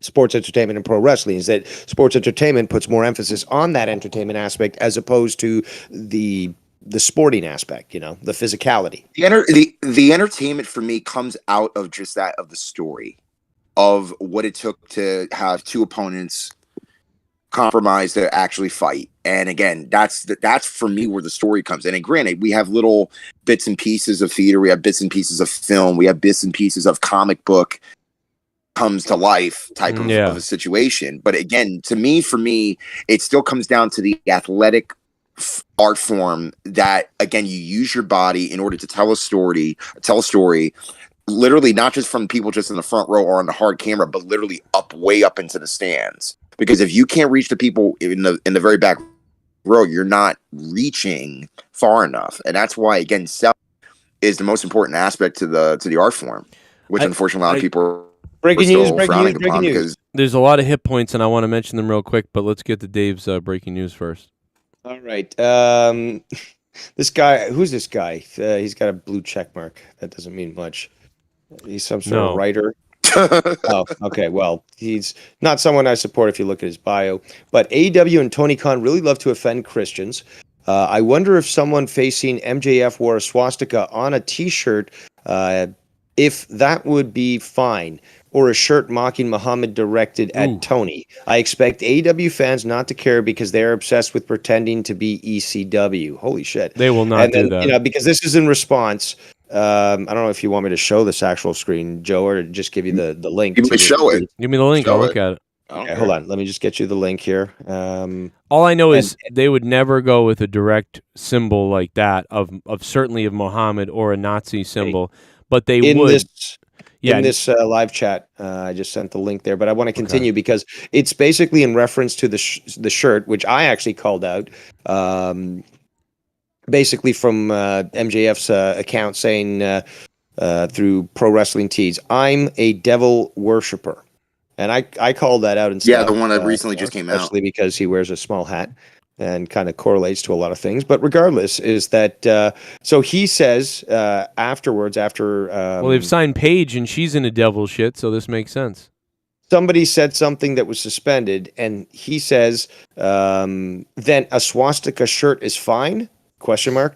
sports entertainment and pro wrestling, is that sports entertainment puts more emphasis on that entertainment aspect as opposed to the sporting aspect, the physicality. The entertainment for me comes out of just that, of the story of what it took to have two opponents compromise to actually fight. And again, that's for me where the story comes in. And granted, we have little bits and pieces of theater, we have bits and pieces of film, we have bits and pieces of comic book comes to life type of a situation. But again, for me, it still comes down to the athletic art form that, again, you use your body in order to tell a story, literally not just from people just in the front row or on the hard camera, but literally way up into the stands. Because if you can't reach the people in the very back row, you're not reaching far enough. And that's why, again, selling is the most important aspect to the art form, which unfortunately a lot of people breaking news. Because there's a lot of hit points, and I want to mention them real quick, but let's get to Dave's breaking news first. All right. This guy, who's this guy? He's got a blue check mark. That doesn't mean much. He's some sort of writer. Oh, okay. Well, he's not someone I support if you look at his bio. But AEW and Tony Khan really love to offend Christians. I wonder if someone facing MJF wore a swastika on a T-shirt, if that would be fine. Or a shirt mocking Muhammad directed at Tony. I expect AEW fans not to care because they're obsessed with pretending to be ECW. Holy shit. They will not do that. Because this is in response. I don't know if you want me to show this actual screen, Joe, or just give you the link. You can show it. Give me the link. I'll look at it. Okay, hold on. Let me just get you the link here. All I know is they would never go with a direct symbol like that of certainly of Muhammad or a Nazi symbol, but they would. In this live chat, I just sent the link there, but I want to continue because it's basically in reference to the shirt, which I actually called out, basically from MJF's account saying through Pro Wrestling Tees, I'm a devil worshiper. And I called that out instead. Yeah, the one that recently just came out. Especially because he wears a small hat and kind of correlates to a lot of things. But regardless, is that so he says afterwards, after well, they've signed Paige and she's in a devil shit, so this makes sense. Somebody said something that was suspended, and he says, then a swastika shirt is fine? ?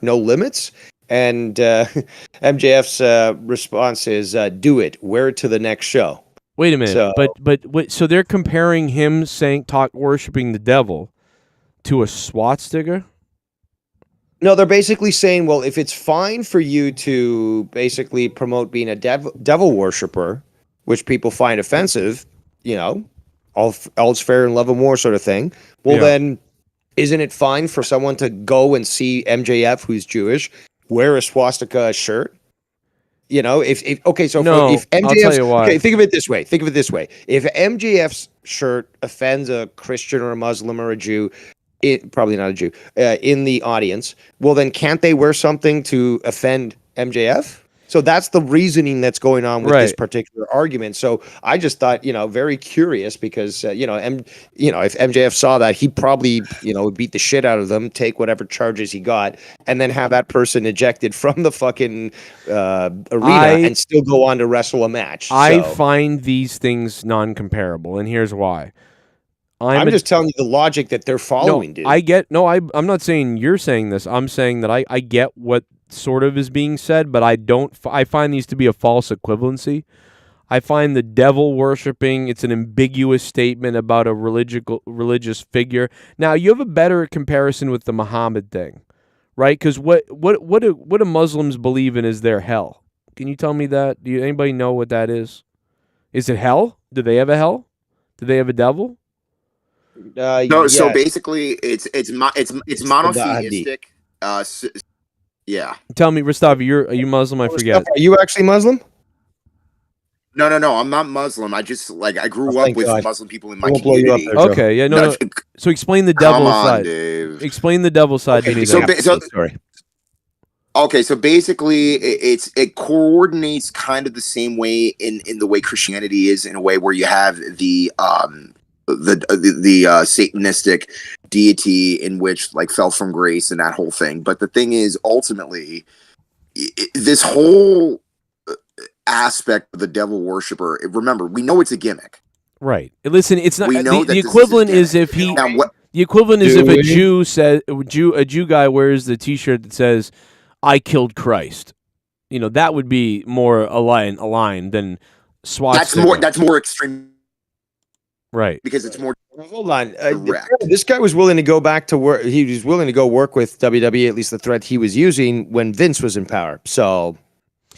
No limits. And MJF's response is, do it. Wear it to the next show. Wait a minute. So they're comparing him worshiping the devil to a swastika? No, they're basically saying, well, if it's fine for you to basically promote being a devil worshiper, which people find offensive, all's fair in love and war sort of thing. Well, then isn't it fine for someone to go and see MJF, who's Jewish, wear a swastika shirt? If MJF, I'll tell you why. Okay, think of it this way. If MJF's shirt offends a Christian or a Muslim or a Jew, probably not a Jew, in the audience, well, then can't they wear something to offend MJF? So that's the reasoning that's going on with this particular argument. So I just thought, very curious because, if MJF saw that, he probably, would beat the shit out of them, take whatever charges he got, and then have that person ejected from the fucking arena and still go on to wrestle a match. I find these things non-comparable, and here's why. I'm just telling you the logic that they're following, dude. I'm not saying you're saying this. I'm saying that I get what sort of is being said, but I find these to be a false equivalency. I find the devil worshipping, it's an ambiguous statement about a religious figure. Now, you have a better comparison with the Muhammad thing, right? Because what do Muslims believe in is their hell? Can you tell me that? Anybody know what that is? Is it hell? Do they have a hell? Do they have a devil? No, so basically, it's monotheistic. Yeah. Tell me, Restav, are you Muslim? I forget. Are you actually Muslim? No. I'm not Muslim. I just I grew up with Muslim people in my community. Okay, yeah, no. So explain the devil side. Dave. Explain the devil side to me. Sorry. Okay, so basically, it coordinates kind of the same way in the way Christianity is, in a way where you have the Satanistic deity in which like fell from grace and that whole thing. But the thing is, ultimately, this whole aspect of the devil worshiper. Remember, we know it's a gimmick. Right. Listen, it's not. We know The equivalent is if he. The equivalent is if a Jew says a Jew guy wears the T-shirt that says, "I killed Christ." You know, that would be more a line than swastika. That's more extreme. Right. Because it's more. Hold on. This guy was willing to go back to work. He was willing to go work with WWE, at least the threat he was using when Vince was in power. So,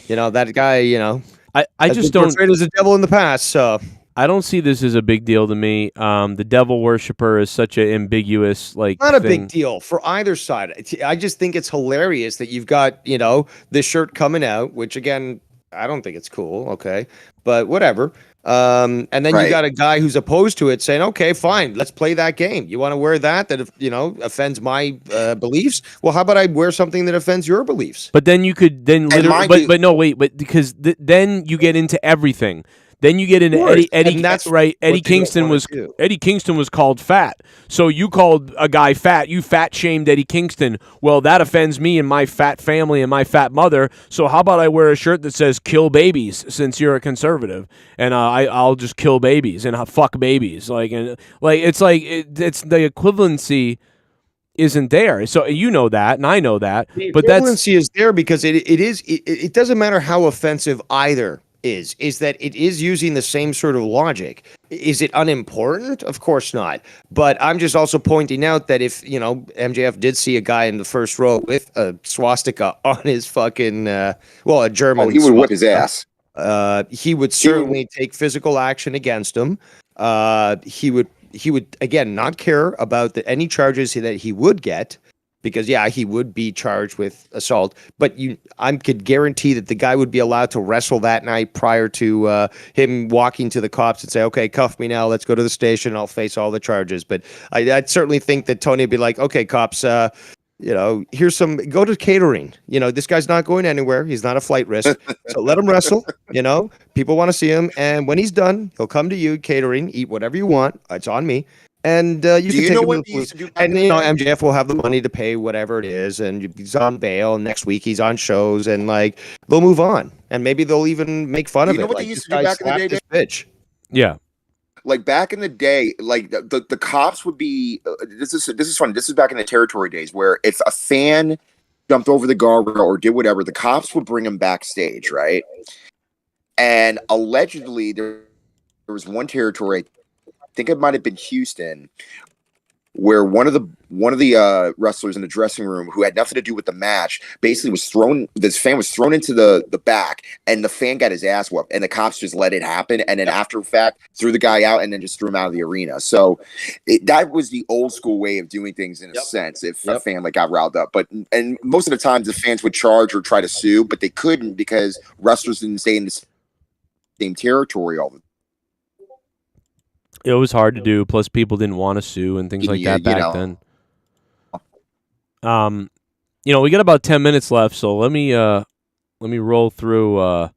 you know, that guy, you know, I just don't. Portrayed as a devil in the past. So I don't see this as a big deal to me. The devil worshiper is such an ambiguous not a thing. big deal for either side. I just think it's hilarious that you've got, you know, this shirt coming out, which again, I don't think it's cool. Okay, but whatever. And then you got a guy who's opposed to it saying, okay, fine, let's play that game. You want to wear that if, you know, offends my beliefs? Well, how about I wear something that offends your beliefs? But then you could literally, but no, wait, but because then you get into everything. Then you get into Eddie. That's right. Eddie Kingston was called fat. So you called a guy fat. You fat shamed Eddie Kingston. Well, that offends me and my fat family and my fat mother. So how about I wear a shirt that says "kill babies" since you're a conservative, and I'll just kill babies and fuck babies. It's the equivalency isn't there. So you know that, and I know that. But the equivalency is there because it doesn't matter how offensive either is that it is using the same sort of logic. Is it unimportant? Of course not. But I'm just also pointing out that if, you know, MJF did see a guy in the first row with a swastika on his fucking, a German. He would whip his ass. He would certainly take physical action against him. He would again not care about any charges that he would get. Because he would be charged with assault, but I could guarantee that the guy would be allowed to wrestle that night prior to him walking to the cops and say, "Okay, cuff me now. Let's go to the station. I'll face all the charges." But I'd certainly think that Tony would be like, "Okay, cops, you know, go to catering. You know, this guy's not going anywhere. He's not a flight risk. So let him wrestle. You know, people want to see him, and when he's done, he'll come to you catering, eat whatever you want. It's on me." And you can take him to the food. And you know, MJF will have the money to pay whatever it is, and he's on bail. And next week he's on shows, and like they'll move on, and maybe they'll even make fun of it. You know what they used to do back in the day? Bitch. Yeah, like back in the day, like the cops would be. This is funny. This is back in the territory days where if a fan jumped over the guardrail or did whatever, the cops would bring him backstage, right? And allegedly, there was one territory. I think it might have been Houston, where one of the wrestlers in the dressing room who had nothing to do with the match basically was thrown. This fan was thrown into the back, and the fan got his ass whooped, and the cops just let it happen, and then after fact threw the guy out, and then just threw him out of the arena. So that was the old school way of doing things in a sense. If a fan got riled up, and most of the times the fans would charge or try to sue, but they couldn't because wrestlers didn't stay in the same territory all the time. It was hard to do. Plus, people didn't want to sue and things like that back then. You know, we got about 10 minutes left, so let me roll through. Well,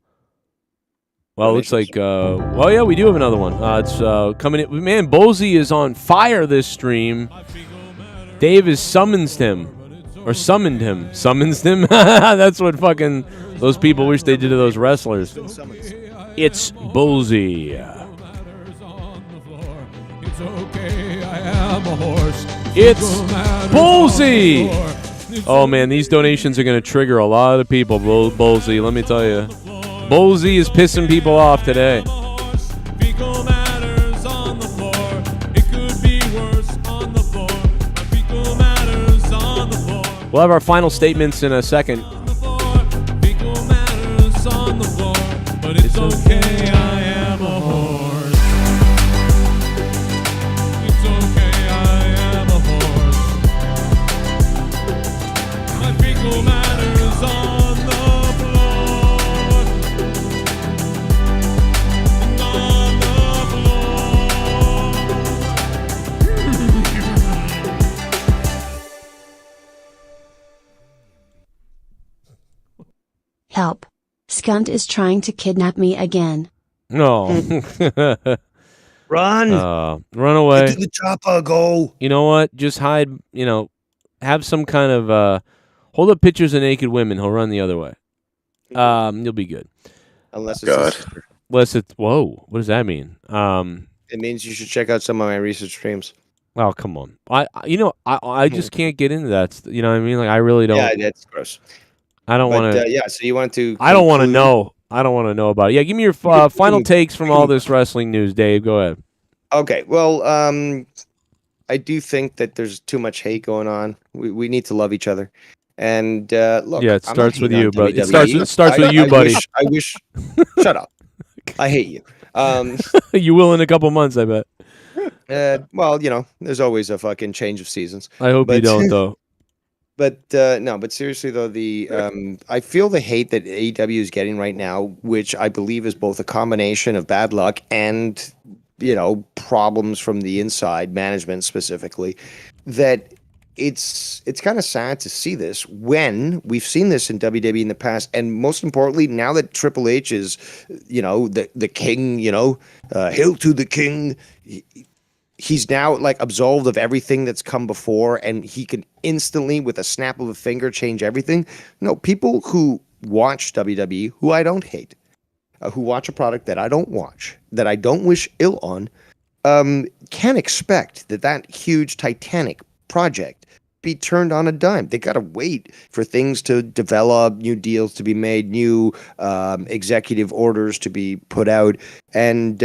it looks like. We do have another one. It's coming in. Man, Bolsey is on fire this stream. Dave has summoned him. That's what fucking those people wish they did to those wrestlers. It's Bolsey. It's okay, I am a horse. It's Bolsey. Oh man, these donations are going to trigger a lot of people. Bolsey, let me tell you, Bolsey is pissing people off today. We'll have our final statements in a second. But it's okay, I am a horse. Skunt is trying to kidnap me again. No. Run. Run away. Get to the chopper, go. You know what? Just hide, have some kind of hold up pictures of naked women. He'll run the other way. You'll be good. Unless it's God. Unless it's whoa. What does that mean? It means you should check out some of my recent streams. Oh, come on. I just can't get into that. You know what I mean? Like I really don't. Yeah, that's gross. I don't want to. Yeah, so you want to. I don't want to know. I don't want to know about it. Yeah, give me your final takes from all this wrestling news, Dave. Go ahead. Okay, well, I do think that there's too much hate going on. We need to love each other. And look, yeah, it I'm starts not with hating you, on but it WWE. starts with you, buddy. I wish. Shut up. I hate you. You will in a couple months, I bet. Well, there's always a fucking change of seasons. I hope you don't, though. But no, but seriously though, I feel the hate that AEW is getting right now, which I believe is both a combination of bad luck and problems from the inside management specifically. That it's kind of sad to see this when we've seen this in WWE in the past, and most importantly, now that Triple H is, the king, hail to the king. He's now like absolved of everything that's come before, and he can instantly, with a snap of a finger, change everything. No, people who watch WWE, who I don't hate, who watch a product that I don't watch, that I don't wish ill on, can expect that huge Titanic project be turned on a dime. They got to wait for things to develop, new deals to be made, new executive orders to be put out. And,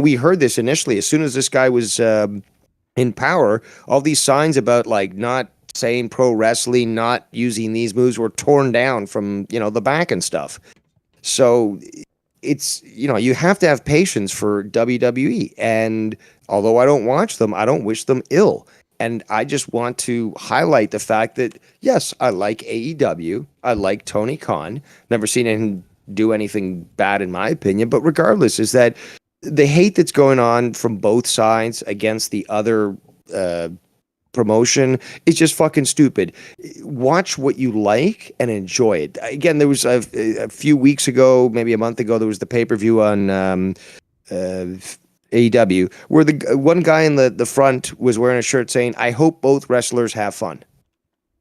we heard this initially. As soon as this guy was in power, all these signs about like not saying pro wrestling, not using these moves were torn down from, the back and stuff. So it's, you have to have patience for WWE. And although I don't watch them, I don't wish them ill. And I just want to highlight the fact that, yes, I like AEW. I like Tony Khan. Never seen him do anything bad, in my opinion. But regardless, is that the hate that's going on from both sides against the other promotion is just fucking stupid. Watch what you like and enjoy it. Again, there was a few weeks ago, maybe a month ago, there was the pay-per-view on AEW, where the one guy in the front was wearing a shirt saying, "I hope both wrestlers have fun."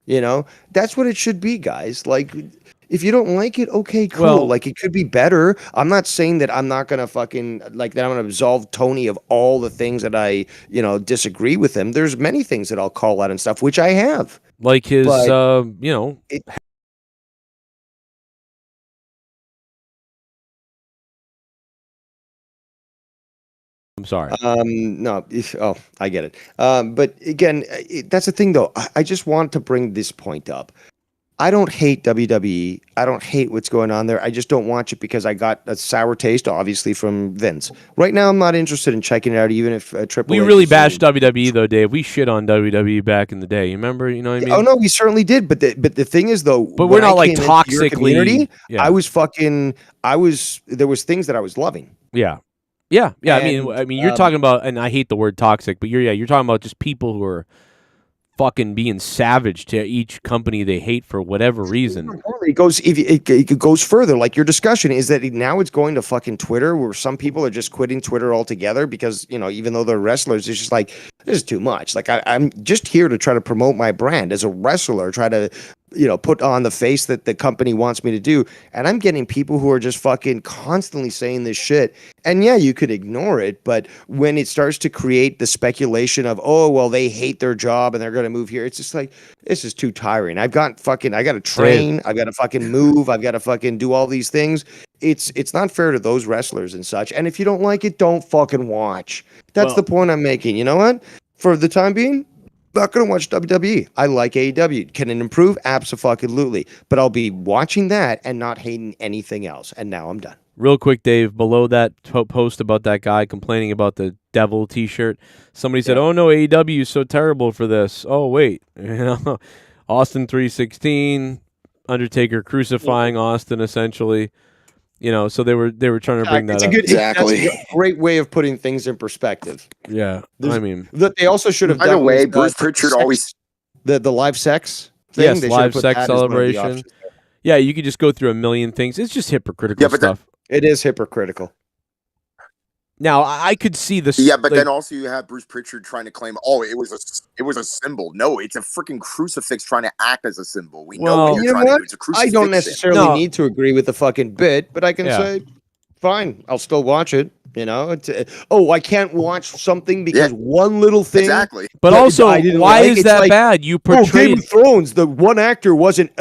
That's what it should be, guys. Like, if you don't like it, okay, cool. Well, like, it could be better. I'm not saying that I'm not gonna fucking that I'm gonna absolve Tony of all the things that I disagree with him. There's many things that I'll call out and stuff, which I have. Like his, I'm sorry. No. I get it. But again, that's the thing, though. I just want to bring this point up. I don't hate WWE. I don't hate what's going on there. I just don't watch it because I got a sour taste, obviously, from Vince. Right now, I'm not interested in checking it out, even if Triple H. We really bashed WWE, though, Dave. We shit on WWE back in the day. You remember? You know what I mean? Oh no, we certainly did. But the thing is, though, but we're not like toxically. Yeah. There was things that I was loving. Yeah. Yeah. I mean, you're talking about, and I hate the word toxic, but you're talking about just people who are fucking being savage to each company they hate for whatever reason. It goes further. Like, your discussion is that now it's going to fucking Twitter, where some people are just quitting Twitter altogether because even though they're wrestlers, it's just like, this is too much. Like, I'm just here to try to promote my brand as a wrestler, try to put on the face that the company wants me to do. And I'm getting people who are just fucking constantly saying this shit. And yeah, you could ignore it, but when it starts to create the speculation of, oh, well, they hate their job and they're going to move here, it's just like, this is too tiring. I got to train, I've got to fucking move, I've got to fucking do all these things. It's not fair to those wrestlers and such. And if you don't like it, don't fucking watch. That's the point I'm making. You know what? For the time being, not going to watch WWE. I like AEW. Can it improve? Absolutely. But I'll be watching that and not hating anything else. And now I'm done. Real quick, Dave, below that post about that guy complaining about the devil t-shirt, somebody said, oh no, AEW is so terrible for this. Oh, wait. Austin 316, Undertaker crucifying Austin, essentially. So they were trying to bring that up. Exactly. That's a great way of putting things in perspective. Yeah, I mean, they also should have. By the way, Bruce Pritchard always the live sex thing. Yes, live sex celebration. Yeah, you could just go through a million things. It's just hypocritical but stuff. It is hypocritical. Now, I could see the Yeah, but like, then also you have Bruce Pritchard trying to claim, oh, it was a symbol. No, it's a freaking crucifix trying to act as a symbol. We know Well, what You you're know trying to what? do. It's a crucifix. I don't necessarily No. need to agree with the fucking bit, but I can Yeah. say, fine, I'll still watch it. You know, I can't watch something because one little thing. Exactly. but that also, I didn't why like. is It's that like, bad? You Oh, Game portrayed of Thrones, the one actor wasn't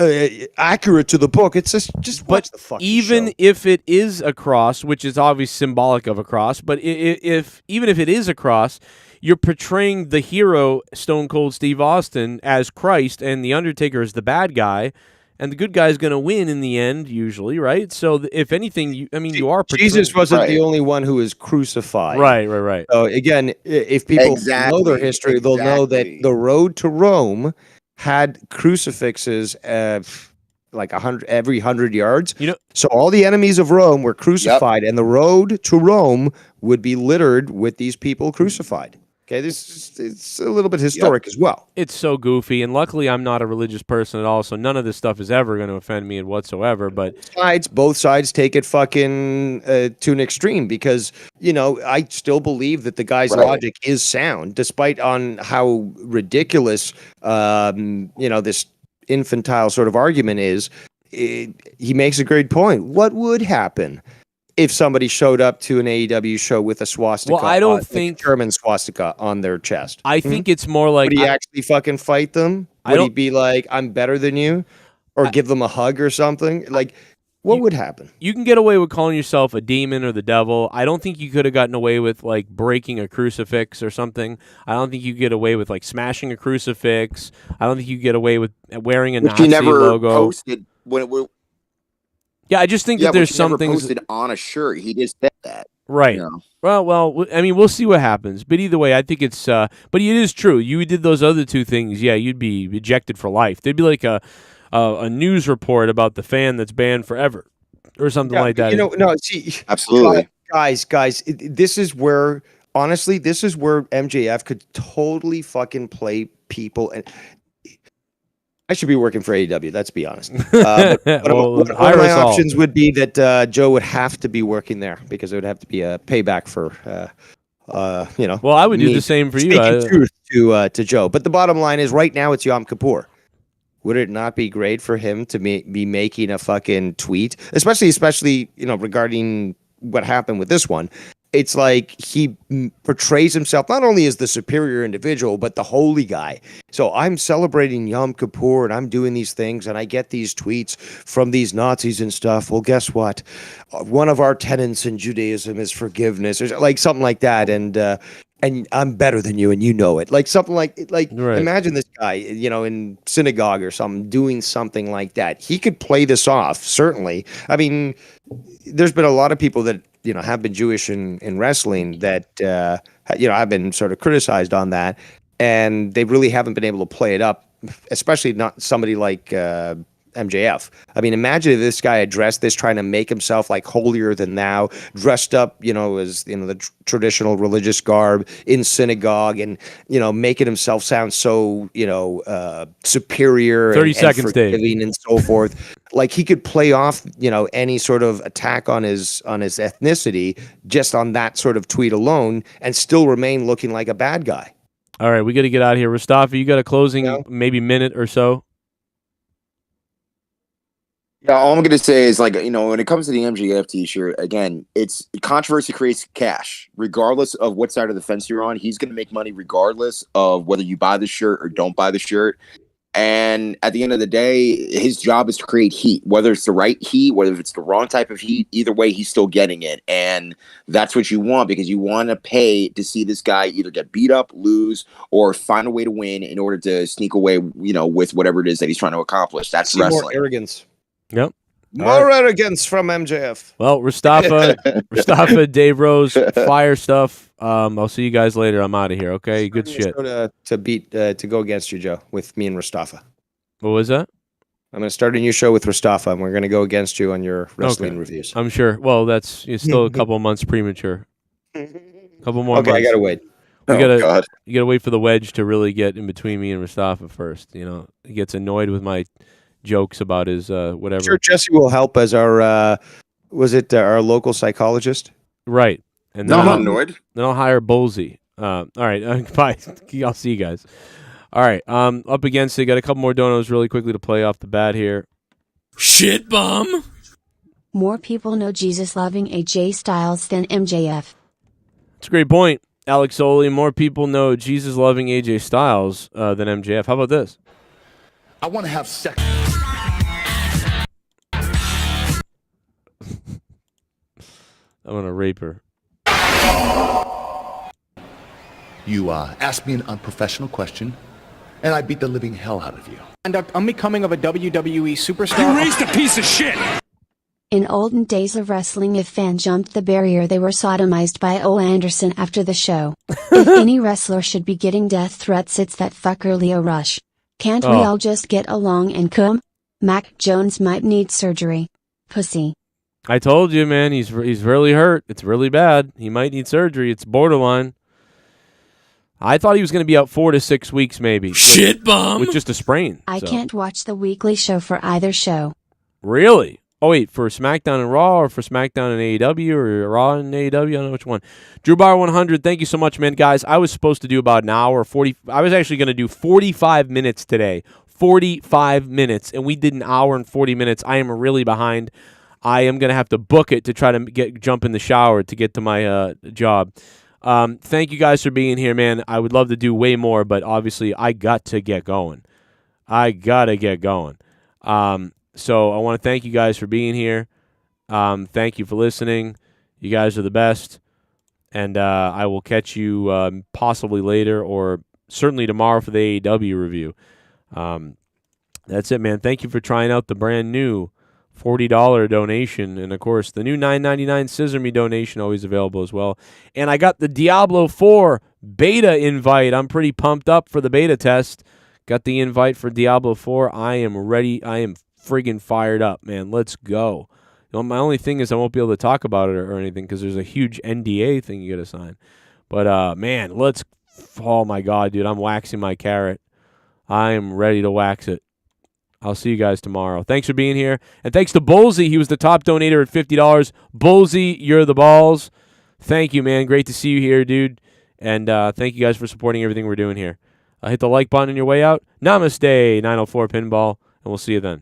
accurate to the book. It's just watch the fucking even show. if it is a cross, which is obviously symbolic of a cross, but even if it is a cross, you're portraying the hero Stone Cold Steve Austin as Christ, and the Undertaker is the bad guy, and the good guy is going to win in the end, usually, right? So if anything, you are portraying. Jesus wasn't the Right. only one who was crucified. Right. So again, if people know their history, they'll know that Exactly. the road to Rome had crucifixes like 100 every 100 yards. You know- so all the enemies of Rome were crucified, and the road to Rome would be littered with these people crucified. Okay, it's a little bit historic as well. It's so goofy, and luckily I'm not a religious person at all, so none of this stuff is ever going to offend me whatsoever. But Both sides take it fucking to an extreme because I still believe that the guy's Right. logic is sound, despite on how ridiculous this infantile sort of argument is. He makes a great point. What would happen if somebody showed up to an AEW show with a swastika? Well, I don't like a think- German swastika on their chest. I think it's more like Would he actually fucking fight them? I Would he don't- be like, "I'm better than you," or give them a hug or something? Like, what would happen? you can get away with calling yourself a demon or the devil. I don't think you could have gotten away with like breaking a crucifix or something. I don't think you get away with like smashing a crucifix. I don't think you get away with wearing a Which Nazi he never logo. posted when it Yeah, I just think yeah, that there's which he never some things. posted on a shirt. He just said that. Right. You know? Well, I mean, we'll see what happens. But either way, I think it's. But it is true. You did those other two things. Yeah, you'd be ejected for life. There'd be like a news report about the fan that's banned forever, or something like that. No, see, Absolutely. guys, this is where honestly, this is where MJF could totally fucking play people and. I should be working for AEW. Let's be honest. But Well, one of hire my us all. options would be that Joe would have to be working there because it would have to be a payback for, Well, I would do me the same for you. speaking truth to Joe. But the bottom line is, right now it's Yom Kippur. Would it not be great for him to be making a fucking tweet, especially regarding what happened with this one? It's like he portrays himself not only as the superior individual, but the holy guy. So I'm celebrating Yom Kippur and I'm doing these things and I get these tweets from these Nazis and stuff. Well, guess what? One of our tenets in Judaism is forgiveness, or like something like that. And I'm better than you and you know it. Like something like Right. imagine this guy, in synagogue or something doing something like that. He could play this off, certainly. I mean, there's been a lot of people that have been Jewish in wrestling that have been sort of criticized on that, and they really haven't been able to play it up, especially not somebody like MJF. I mean, imagine if this guy addressed this, trying to make himself like holier than thou, dressed up, as the traditional religious garb in synagogue, and making himself sound so superior, 30 and seconds, Dave. forgiving and so forth. Like he could play off, any sort of attack on his ethnicity just on that sort of tweet alone, and still remain looking like a bad guy. All right, we got to get out of here. Mustafa, you got a closing maybe minute or so? Yeah, all I'm going to say is, when it comes to the MJF t-shirt, again, it's controversy creates cash. Regardless of what side of the fence you're on, he's going to make money regardless of whether you buy the shirt or don't buy the shirt. And at the end of the day, his job is to create heat, whether it's the right heat, whether it's the wrong type of heat. Either way, he's still getting it. And that's what you want, because you want to pay to see this guy either get beat up, lose, or find a way to win in order to sneak away, with whatever it is that he's trying to accomplish. That's See wrestling. more arrogance. Yep. More arrogance from MJF. Well, Mustafa, Dave Rose, fire stuff. I'll see you guys later. I'm out of here. Okay, good shit. To go against you, Joe, with me and Mustafa. What was that? I'm going to start a new show with Mustafa, and we're going to go against you on your wrestling Okay. reviews. I'm sure. Well, it's still a couple months premature. Couple more Okay, months. I got to wait. You gotta God. wait for the wedge to really get in between me and Mustafa first. He gets annoyed with my jokes about his whatever. I'm sure Jesse will help as our was it our local psychologist? Right. And No, then I'm not annoyed. Then I'll hire Bolsey. All right. Bye. I'll see you guys. All right. Up against it. Got a couple more donos really quickly to play off the bat here. Shit bum. More people know Jesus loving AJ Styles than MJF. It's a great point, Alex Oli. More people know Jesus loving AJ Styles than MJF. How about this? I want to have sex. I'm gonna rape her. You asked me an unprofessional question, and I beat the living hell out of you. Unbecoming of a WWE superstar. You raised a piece of shit. In olden days of wrestling, if fan jumped the barrier, they were sodomized by O. Anderson after the show. If any wrestler should be getting death threats, it's that fucker Leo Rush. Can't we all just get along and come? Mac Jones might need surgery. Pussy. I told you, man. He's really hurt. It's really bad. He might need surgery. It's borderline. I thought he was going to be out 4 to 6 weeks, maybe. Shit bum. With just a sprain. I can't watch the weekly show for either show. Really? Oh, wait, for SmackDown and Raw or for SmackDown and AEW or Raw and AEW? I don't know which one. Drew Bar 100, thank you so much, man. Guys, I was supposed to do about an hour, 40. I was actually going to do 45 minutes today. 45 minutes, and we did an hour and 40 minutes. I am really behind. I am going to have to book it to try to jump in the shower to get to my job. Thank you guys for being here, man. I would love to do way more, but obviously I got to get going. So I want to thank you guys for being here. Thank you for listening. You guys are the best. And I will catch you possibly later or certainly tomorrow for the AEW review. That's it, man. Thank you for trying out the brand new $40 donation. And, of course, the new $9.99 Scissor Me donation always available as well. And I got the Diablo 4 beta invite. I'm pretty pumped up for the beta test. Got the invite for Diablo 4. I am ready. I am friggin' fired up, man. Let's go. You know, my only thing is I won't be able to talk about it or anything because there's a huge NDA thing you got to sign. But, man, oh, my God, dude, I'm waxing my carrot. I am ready to wax it. I'll see you guys tomorrow. Thanks for being here. And thanks to Bolsey. He was the top donator at $50. Bolsey, you're the balls. Thank you, man. Great to see you here, dude. And thank you guys for supporting everything we're doing here. Hit the like button on your way out. Namaste, 904 Pinball, and we'll see you then.